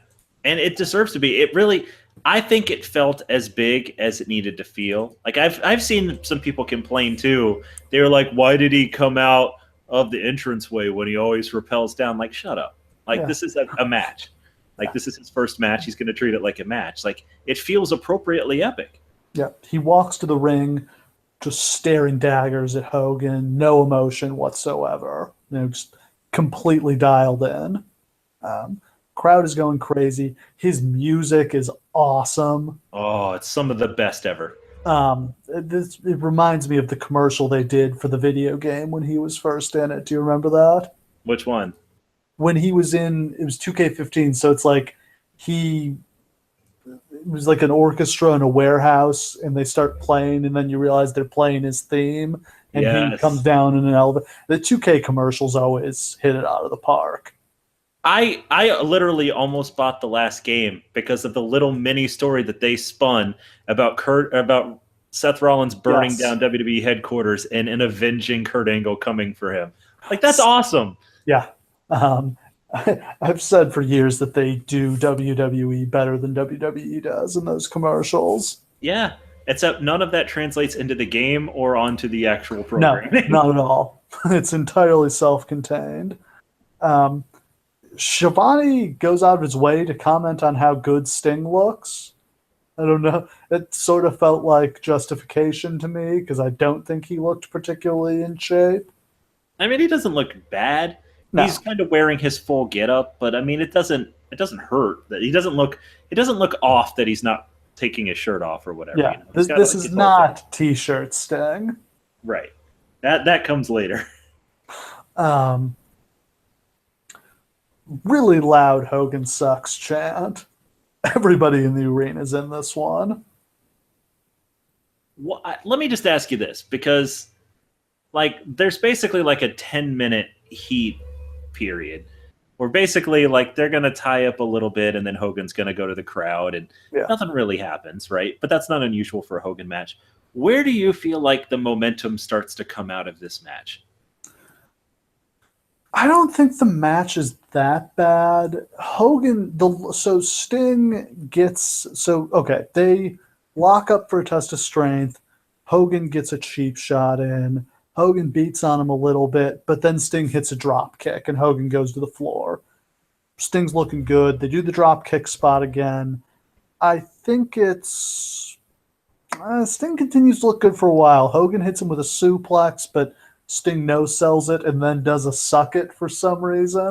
And it deserves to be. It really... I think it felt as big as it needed to feel. Like I've seen some people complain too. They were like, "Why did he come out of the entranceway when he always repels down?" Like, shut up. Like Yeah. this is a match. Like Yeah. this is his first match. He's going to treat it like a match. Like it feels appropriately epic. Yeah. He walks to the ring just staring daggers at Hogan, no emotion whatsoever. Just completely dialed in. Um, Crowd is going crazy. His music is awesome. Oh, it's some of the best ever. It reminds me of the commercial they did for the video game when he was first in it. Do you remember that? Which one? When he was in, it was 2K15. So it's like he it was like an orchestra in a warehouse, and they start playing, and then you realize they're playing his theme, and he comes Yes. down in an elevator. The 2K commercials always hit it out of the park. I literally almost bought the last game because of the little mini story that they spun about Seth Rollins burning Yes. down WWE headquarters and an avenging Kurt Angle coming for him. Like that's awesome. Yeah. Um, I've said for years that they do WWE better than WWE does in those commercials. Yeah. Except none of that translates into the game or onto the actual No, programming. not at all. It's entirely self-contained. Um, Shivani goes out of his way to comment on how good Sting looks. I don't know. It sort of felt like justification to me because I don't think he looked particularly in shape. I mean, he doesn't look bad. No. He's kind of wearing his full getup, but I mean, it doesn't hurt that he doesn't look off that he's not taking his shirt off or whatever. Yeah. You know? He's got, This like, is his whole not T-shirt Sting. right. That comes later. Um, Really loud Hogan sucks chant. Everybody in the arena is in this one. Well, let me just ask you this, because like there's basically like a 10-minute heat period where basically like they're going to tie up a little bit and then Hogan's going to go to the crowd and Yeah. nothing really happens, right? But that's not unusual for a Hogan match. Where do you feel like the momentum starts to come out of this match? I don't think the match is that bad. Sting gets okay. They lock up for a test of strength. Hogan gets a cheap shot in. Hogan beats on him a little bit, but then Sting hits a drop kick and Hogan goes to the floor. Sting's looking good. They do the drop kick spot again. I think it's Sting continues to look good for a while. Hogan hits him with a suplex, but Sting no sells it and then does a suck it for some reason.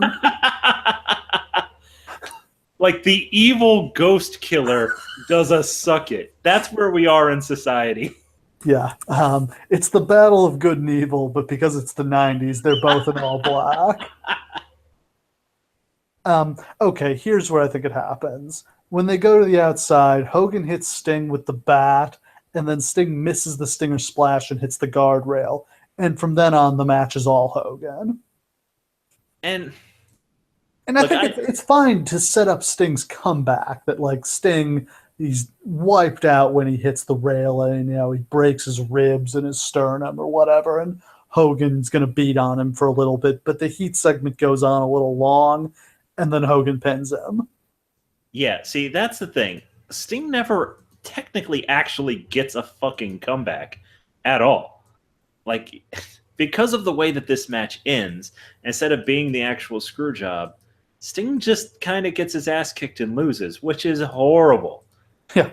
Like the evil ghost killer does a suck it. That's where we are in society. Yeah. It's the battle of good and evil, but because it's the 90s, they're both in all black. Okay, here's where I think it happens. When they go to the outside, Hogan hits Sting with the bat, and then Sting misses the Stinger splash and hits the guardrail. And from then on, the match is all Hogan. And I think it's fine to set up Sting's comeback. That like Sting, he's wiped out when he hits the railing. He breaks his ribs and his sternum or whatever, and Hogan's going to beat on him for a little bit. But the heat segment goes on a little long, and then Hogan pins him. yeah, see, that's the thing. Sting never technically actually gets a fucking comeback at all. Like, because of the way that this match ends, instead of being the actual screw job, Sting just kind of gets his ass kicked and loses, which is horrible. Yeah.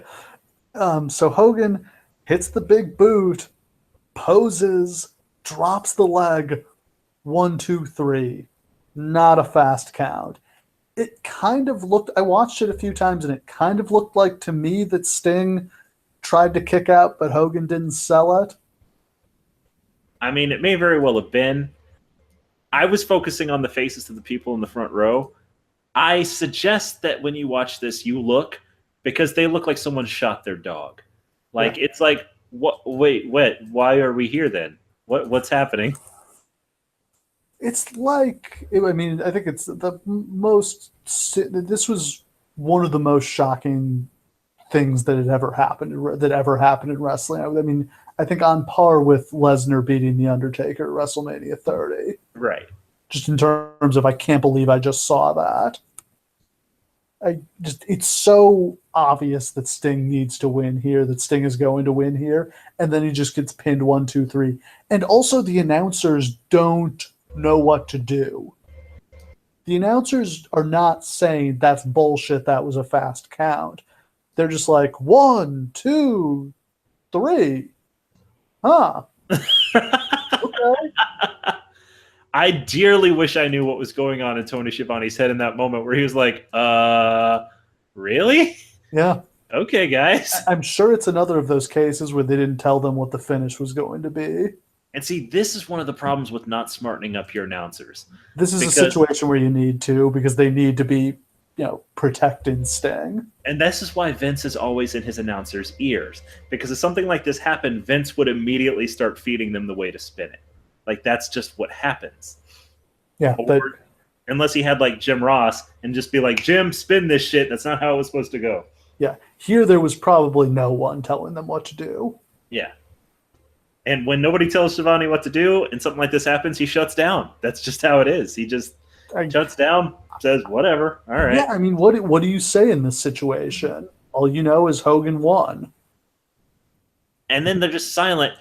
So Hogan hits the big boot, poses, drops the leg, 1, 2, 3. Not a fast count. It kind of looked, I watched it a few times, and it kind of looked like to me that Sting tried to kick out, but Hogan didn't sell it. I mean, it may very well have been. I was focusing on the faces of the people in the front row. I suggest that when you watch this, you look, because they look like someone shot their dog. Like, Yeah. It's like, what? Wait, why are we here then? What's happening? It's like, I mean, I think it's the most, this was one of the most shocking things that ever happened in wrestling. I mean, I think on par with Lesnar beating The Undertaker at WrestleMania 30. Right. Just in terms of, I can't believe I just saw that. It's so obvious that Sting needs to win here, that Sting is going to win here, and then he just gets pinned 1, 2, 3. And also the announcers don't know what to do. The announcers are not saying that's bullshit, that was a fast count. They're just like 1, 2, 3. Huh. Okay. I dearly wish I knew what was going on in Tony Schiavone's head in that moment where he was like, really? Yeah. Okay, guys. I'm sure it's another of those cases where they didn't tell them what the finish was going to be. And see, this is one of the problems with not smartening up your announcers. This is a situation where you need to, because they need to be, protecting Sting. And this is why Vince is always in his announcers' ears. Because if something like this happened, Vince would immediately start feeding them the way to spin it. Like, that's just what happens. Yeah, unless he had, like, Jim Ross and just be like, Jim, spin this shit. That's not how it was supposed to go. Yeah, here there was probably no one telling them what to do. Yeah. And when nobody tells Schiavone what to do and something like this happens, he shuts down. That's just how it is. He just shuts down, says, whatever, all right. Yeah, I mean, what do you say in this situation? All you know is Hogan won. And then they're just silent.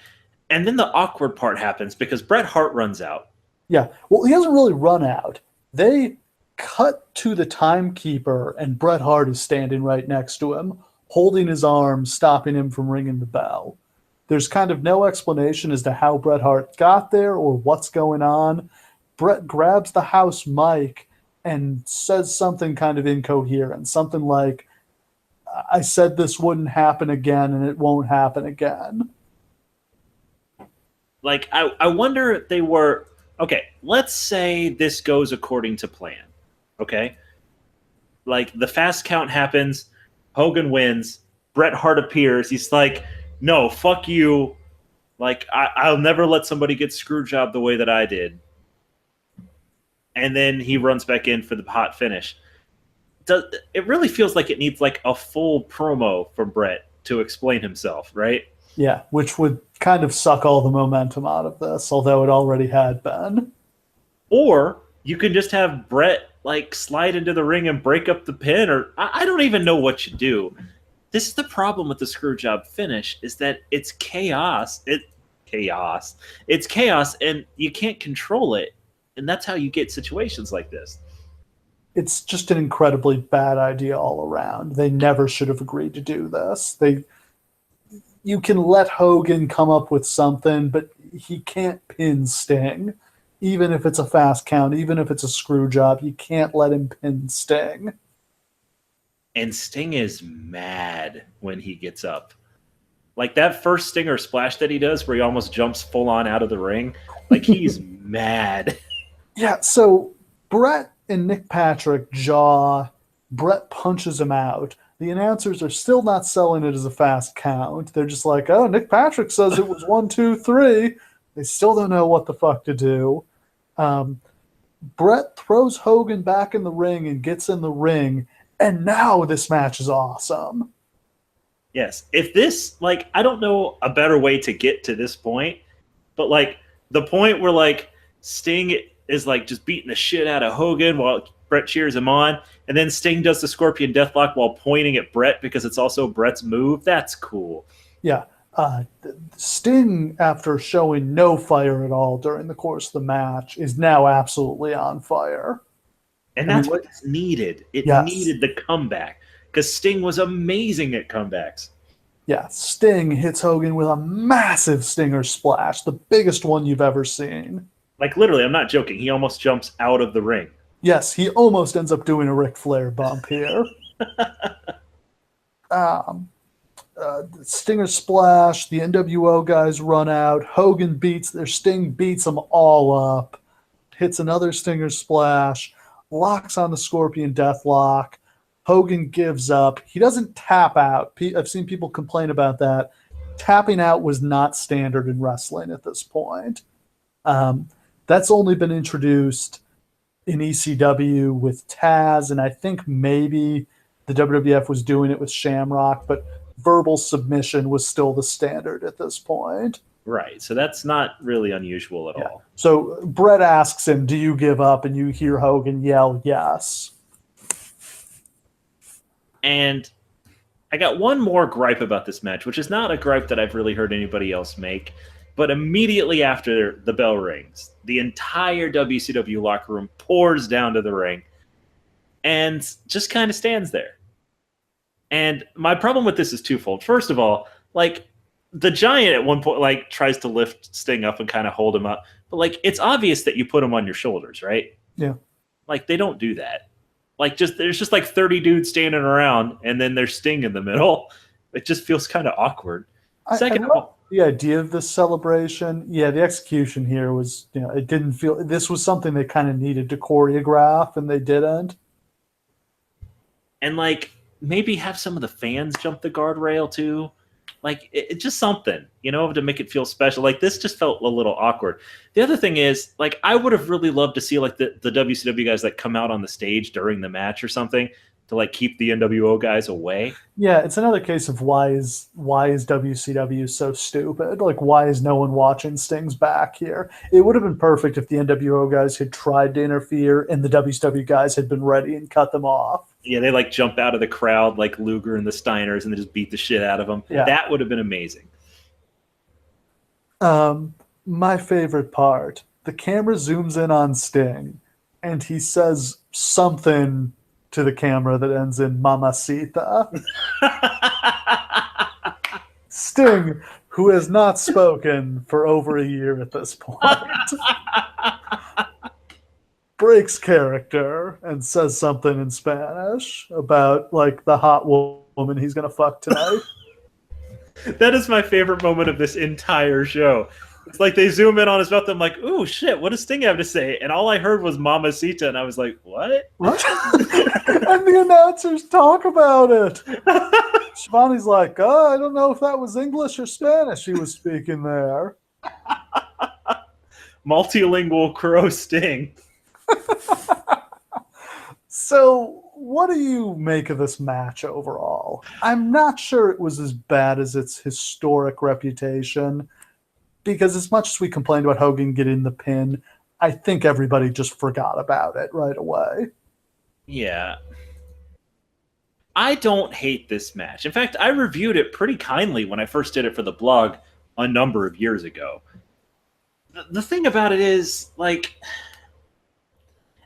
And then the awkward part happens because Bret Hart runs out. Yeah, well, he hasn't really run out. They cut to the timekeeper, and Bret Hart is standing right next to him, holding his arm, stopping him from ringing the bell. There's kind of no explanation as to how Bret Hart got there or what's going on. Bret grabs the house mic and says something kind of incoherent, something like, I said this wouldn't happen again, and it won't happen again. Like, I wonder if they were... Okay, let's say this goes according to plan. Okay? Like, the fast count happens, Hogan wins, Bret Hart appears, he's like, no, fuck you. Like, I'll never let somebody get screw job the way that I did. And then he runs back in for the hot finish. It really feels like it needs, like, a full promo from Bret to explain himself, right? Yeah, which would kind of suck all the momentum out of this, although it already had been. Or you can just have Bret, like, slide into the ring and break up the pin, or I don't even know what you do. This is the problem with the screwjob finish, is that it's chaos. It's chaos, and you can't control it. And that's how you get situations like this. It's just an incredibly bad idea all around. They never should have agreed to do this. You can let Hogan come up with something, but he can't pin Sting. Even if it's a fast count, even if it's a screw job, you can't let him pin Sting. And Sting is mad when he gets up. Like that first Stinger splash that he does where he almost jumps full on out of the ring. Like, he's mad. Yeah, so Bret and Nick Patrick jaw. Bret punches him out. The announcers are still not selling it as a fast count. They're just like, oh, Nick Patrick says it was 1, 2, 3. They still don't know what the fuck to do. Bret throws Hogan back in the ring and gets in the ring, and now this match is awesome. Yes. If this, like, I don't know a better way to get to this point, but, like, the point where, like, Sting is, like, just beating the shit out of Hogan while Bret cheers him on, and then Sting does the Scorpion Deathlock while pointing at Bret because it's also Bret's move. That's cool. Yeah. Sting, after showing no fire at all during the course of the match, is now absolutely on fire. And that's what's needed. It needed the comeback because Sting was amazing at comebacks. Yeah, Sting hits Hogan with a massive Stinger splash, the biggest one you've ever seen. Like, literally, I'm not joking. He almost jumps out of the ring. Yes, he almost ends up doing a Ric Flair bump here. Stinger splash, the NWO guys run out, Sting beats them all up, hits another Stinger splash, locks on the Scorpion Deathlock. Hogan gives up. He doesn't tap out. I've seen people complain about that. Tapping out was not standard in wrestling at this point. That's only been introduced in ECW with Taz, and I think maybe the WWF was doing it with Shamrock, but verbal submission was still the standard at this point. Right, so that's not really unusual at all. So Bret asks him, do you give up? And you hear Hogan yell, yes. And I got one more gripe about this match, which is not a gripe that I've really heard anybody else make. But immediately after the bell rings, the entire WCW locker room pours down to the ring and just kind of stands there. And my problem with this is twofold. First of all, like, the Giant at one point like tries to lift Sting up and kind of hold him up, but like it's obvious that you put him on your shoulders, right? Yeah. Like they don't do that. Like there's just like 30 dudes standing around, and then there's Sting in the middle. It just feels kind of awkward. Second of all, the idea of this celebration, yeah, the execution here was, it didn't feel, this was something they kind of needed to choreograph, and they didn't. And like maybe have some of the fans jump the guardrail too. Like it's just something, to make it feel special. Like this just felt a little awkward. The other thing is, like, I would have really loved to see like the WCW guys like come out on the stage during the match or something to like keep the NWO guys away. Yeah, it's another case of why is WCW so stupid? Like, why is no one watching Sting's back here? It would have been perfect if the NWO guys had tried to interfere and the WCW guys had been ready and cut them off. Yeah, they like jump out of the crowd like Luger and the Steiners and they just beat the shit out of them. Yeah. That would have been amazing. My favorite part, the camera zooms in on Sting and he says something to the camera that ends in Mamacita. Sting, who has not spoken for over a year at this point, breaks character and says something in Spanish about like the hot woman he's gonna fuck tonight. That is my favorite moment of this entire show. It's like they zoom in on his mouth. I'm like, ooh, shit, what does Sting have to say? And all I heard was Mamacita, and I was like, what? And the announcers talk about it. Shivani's like, I don't know if that was English or Spanish he was speaking there. Multilingual crow Sting. So, what do you make of this match overall? I'm not sure it was as bad as its historic reputation, because as much as we complained about Hogan getting the pin, I think everybody just forgot about it right away. Yeah. I don't hate this match. In fact, I reviewed it pretty kindly when I first did it for the blog a number of years ago. The thing about it is, like,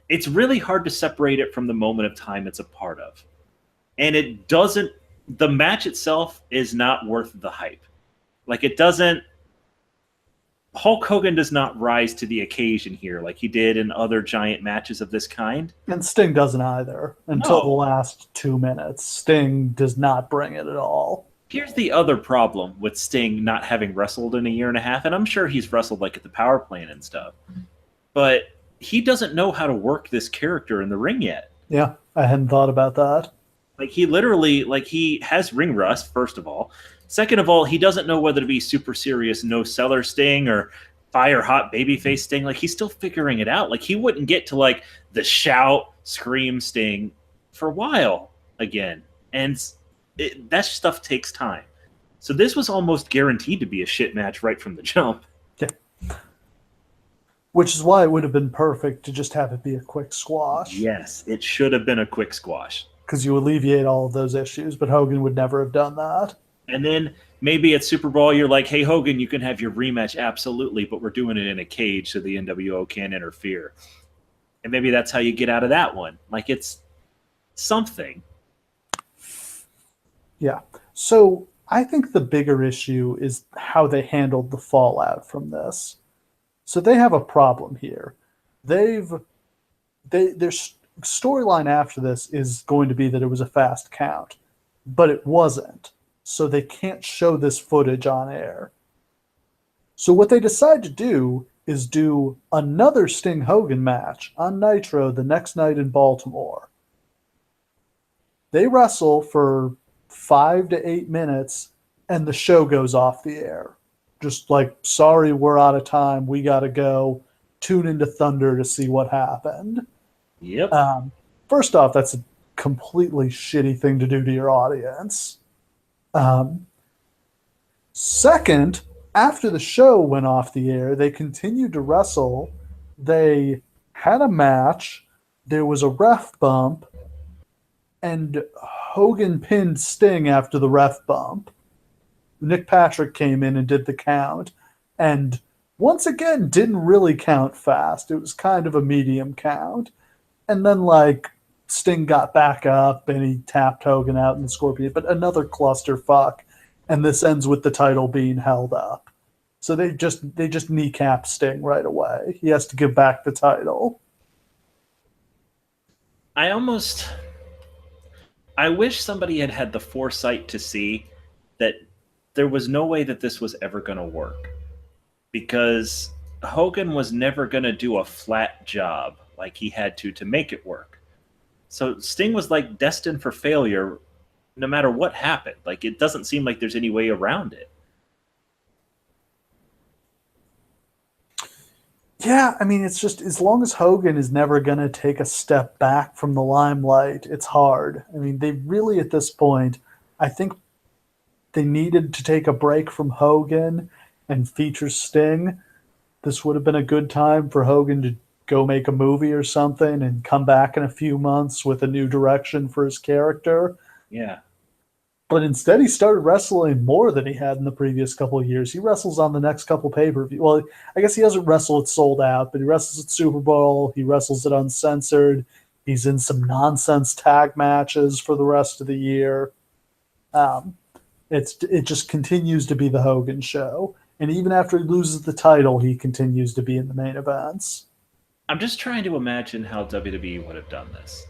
it's really hard to separate it from the moment of time it's a part of. And it doesn't, the match itself is not worth the hype. Like, it doesn't, Hulk Hogan does not rise to the occasion here like he did in other giant matches of this kind. And Sting doesn't either until the last 2 minutes. Sting does not bring it at all. Here's the other problem with Sting not having wrestled in a year and a half, and I'm sure he's wrestled like at the power plant and stuff, but he doesn't know how to work this character in the ring yet. Yeah, I hadn't thought about that. Like, he literally, like, he has ring rust, first of all. Second of all, he doesn't know whether to be super serious no-seller Sting or fire hot babyface Sting. Like, he's still figuring it out. Like, he wouldn't get to, like, the shout, scream Sting for a while again. And that stuff takes time. So this was almost guaranteed to be a shit match right from the jump. Yeah. Which is why it would have been perfect to just have it be a quick squash. Yes, it should have been a quick squash. Because you alleviate all of those issues, but Hogan would never have done that. And then maybe at Super Bowl, you're like, hey, Hogan, you can have your rematch, absolutely, but we're doing it in a cage so the NWO can't interfere. And maybe that's how you get out of that one. Like, it's something. Yeah. So I think the bigger issue is how they handled the fallout from this. So they have a problem here. Their storyline after this is going to be that it was a fast count, but it wasn't. So they can't show this footage on air. So what they decide to do is do another Sting Hogan match on Nitro the next night in Baltimore. They wrestle for 5 to 8 minutes and the show goes off the air. Just like, sorry, we're out of time. We got to go. Tune into Thunder to see what happened. Yep. First off, that's a completely shitty thing to do to your audience. Second, after the show went off the air, they continued to wrestle. They had a match. There was a ref bump. And Hogan pinned Sting after the ref bump. Nick Patrick came in and did the count, and once again didn't really count fast. It was kind of a medium count, and then like Sting got back up and he tapped Hogan out in the Scorpion, but another clusterfuck, and this ends with the title being held up. So they just kneecap Sting right away. He has to give back the title. I almost I wish somebody had had the foresight to see that there was no way that this was ever going to work, because Hogan was never going to do a flat job like he had to make it work. So Sting was like destined for failure no matter what happened. Like, it doesn't seem like there's any way around it. Yeah, I mean, it's just as long as Hogan is never going to take a step back from the limelight, it's hard. I mean, they really, at this point, I think they needed to take a break from Hogan and feature Sting. This would have been a good time for Hogan to go make a movie or something and come back in a few months with a new direction for his character. Yeah. But instead, he started wrestling more than he had in the previous couple of years. He wrestles on the next couple pay-per-view. Well, I guess he doesn't wrestle at Sold Out, but he wrestles at Super Bowl. He wrestles at Uncensored. He's in some nonsense tag matches for the rest of the year. Um, it just continues to be the Hogan show, and even after he loses the title, he continues to be in the main events. I'm just trying to imagine how WWE would have done this.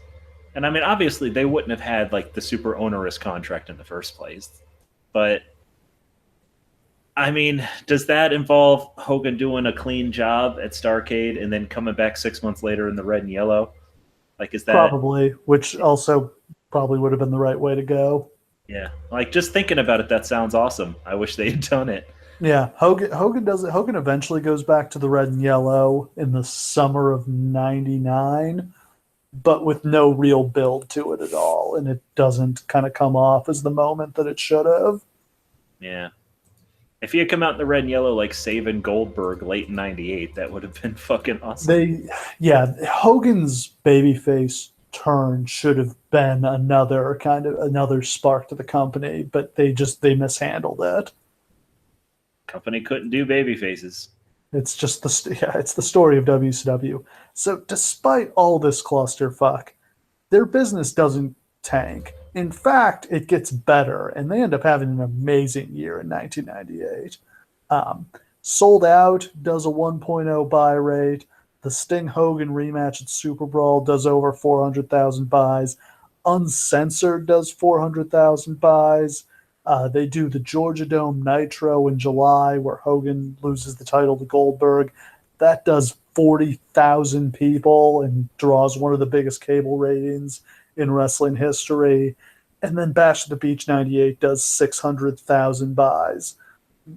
And I mean, obviously, they wouldn't have had like the super onerous contract in the first place. But I mean, does that involve Hogan doing a clean job at Starrcade and then coming back 6 months later in the red and yellow? Like, is that Probably, which also probably would have been the right way to go. yeah? Like, just thinking about it, that sounds awesome. I wish they had done it. Yeah, Hogan does it. Hogan eventually goes back to the red and yellow in the summer of '99, but with no real build to it at all, and it doesn't kind of come off as the moment that it should have. Yeah. If he had come out in the red and yellow like Savin Goldberg late in '98, that would have been fucking awesome. Yeah, Hogan's babyface turn should have been another spark to the company, but they mishandled it. Company couldn't do baby faces. It's the story of WCW. So despite all this clusterfuck, their business doesn't tank. In fact, it gets better, and they end up having an amazing year in 1998. Sold Out does a 1.0 buy rate. The Sting Hogan rematch at Super Brawl does over 400,000 buys. Uncensored does 400,000 buys. They do the Georgia Dome Nitro in July, where Hogan loses the title to Goldberg. That does 40,000 people and draws one of the biggest cable ratings in wrestling history. And then Bash at the Beach 98 does 600,000 buys.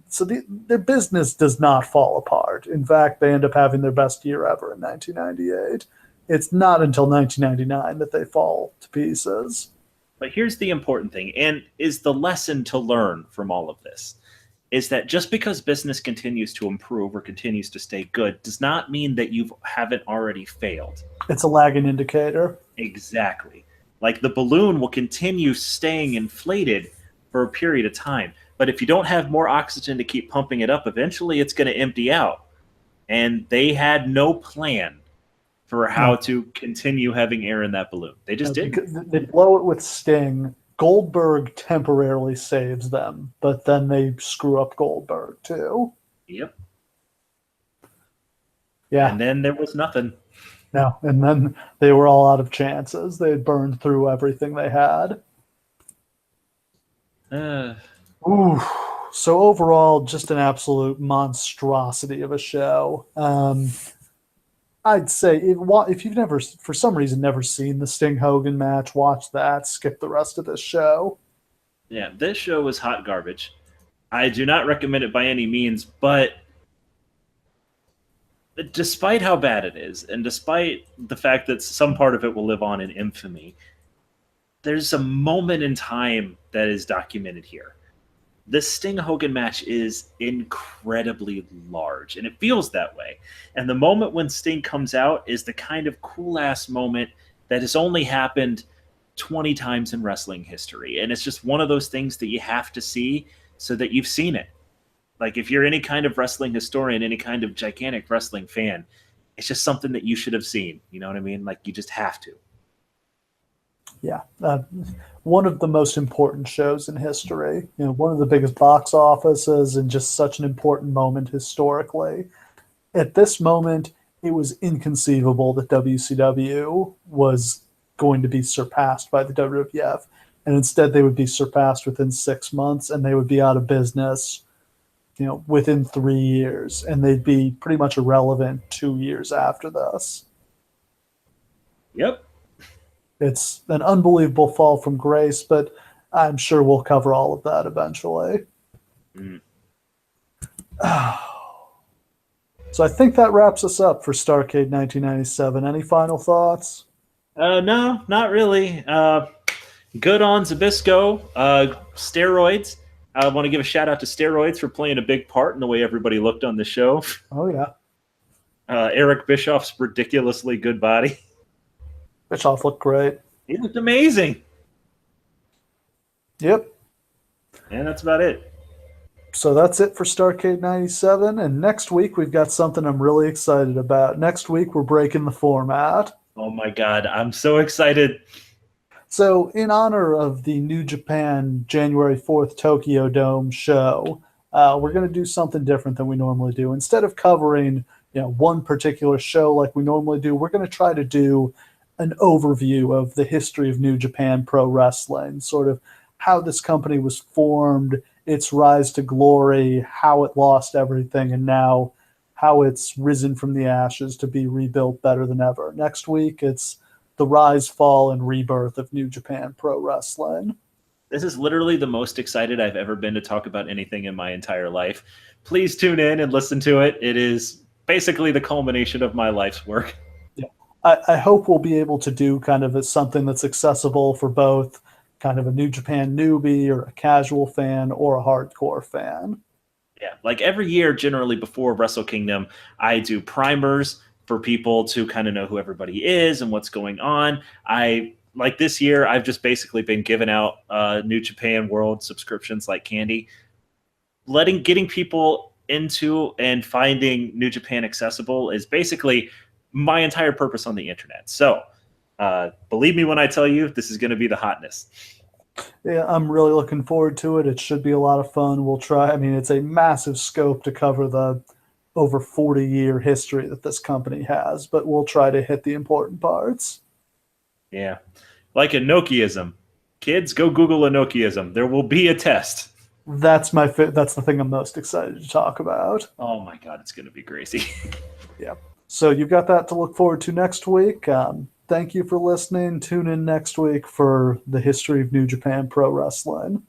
So their business does not fall apart. In fact, they end up having their best year ever in 1998. It's not until 1999 that they fall to pieces. But here's the important thing, and is the lesson to learn from all of this, is that just because business continues to improve or continues to stay good does not mean that you haven't already failed. It's a lagging indicator. Exactly. Like, the balloon will continue staying inflated for a period of time. But if you don't have more oxygen to keep pumping it up, eventually it's going to empty out. And they had no plan for how to continue having air in that balloon. They just didn't. They blow it with Sting. Goldberg temporarily saves them, but then they screw up Goldberg too. Yep. Yeah. And then there was nothing. No, and then they were all out of chances. They had burned through everything they had. Ooh. So overall, just an absolute monstrosity of a show. I'd say if you've never, for some reason, never seen the Sting Hogan match, watch that. Skip the rest of this show. Yeah, this show was hot garbage. I do not recommend it by any means, but despite how bad it is, and despite the fact that some part of it will live on in infamy, there's a moment in time that is documented here. The Sting Hogan match is incredibly large, and it feels that way. And the moment when Sting comes out is the kind of cool-ass moment that has only happened 20 times in wrestling history. And it's just one of those things that you have to see so that you've seen it. Like if you're any kind of wrestling historian, any kind of gigantic wrestling fan, it's just something that you should have seen. You know what I mean? Like you just have to. Yeah. One of the most important shows in history, one of the biggest box offices and just such an important moment historically. At this moment, it was inconceivable that WCW was going to be surpassed by the WWF. And instead they would be surpassed within 6 months and they would be out of business, within 3 years. And they'd be pretty much irrelevant 2 years after this. Yep. It's an unbelievable fall from grace, but I'm sure we'll cover all of that eventually. Mm. So I think that wraps us up for Starrcade 1997. Any final thoughts? No, not really. Good on Zbyssko. Steroids. I want to give a shout out to Steroids for playing a big part in the way everybody looked on the show. Oh, yeah. Eric Bischoff's ridiculously good body. Bischoff looked great. He looked amazing. Yep. And that's about it. So that's it for Starrcade 97. And next week, we've got something I'm really excited about. Next week, we're breaking the format. Oh, my God. I'm so excited. So in honor of the New Japan January 4th Tokyo Dome show, we're going to do something different than we normally do. Instead of covering one particular show like we normally do, we're going to try to do an overview of the history of New Japan Pro Wrestling, sort of how this company was formed, its rise to glory, how it lost everything, and now how it's risen from the ashes to be rebuilt better than ever. Next week, it's the rise, fall, and rebirth of New Japan Pro Wrestling. This is literally the most excited I've ever been to talk about anything in my entire life. Please tune in and listen to it. It is basically the culmination of my life's work. Yeah. I hope we'll be able to do kind of something that's accessible for both kind of a New Japan newbie or a casual fan or a hardcore fan. Yeah, like every year, generally before Wrestle Kingdom, I do primers for people to kind of know who everybody is and what's going on. Like this year, I've just basically been giving out New Japan World subscriptions like candy, getting people into and finding New Japan accessible is basically my entire purpose on the internet. So believe me when I tell you, this is going to be the hotness. Yeah, I'm really looking forward to it. It should be a lot of fun. We'll try. I mean, it's a massive scope to cover the over 40-year history that this company has, but we'll try to hit the important parts. Yeah. Like a Nokiaism. Kids, go Google a Nokiaism. There will be a test. That's the thing I'm most excited to talk about. Oh my God, it's going to be crazy. Yeah. So you've got that to look forward to next week. Thank you for listening. Tune in next week for the history of New Japan Pro Wrestling.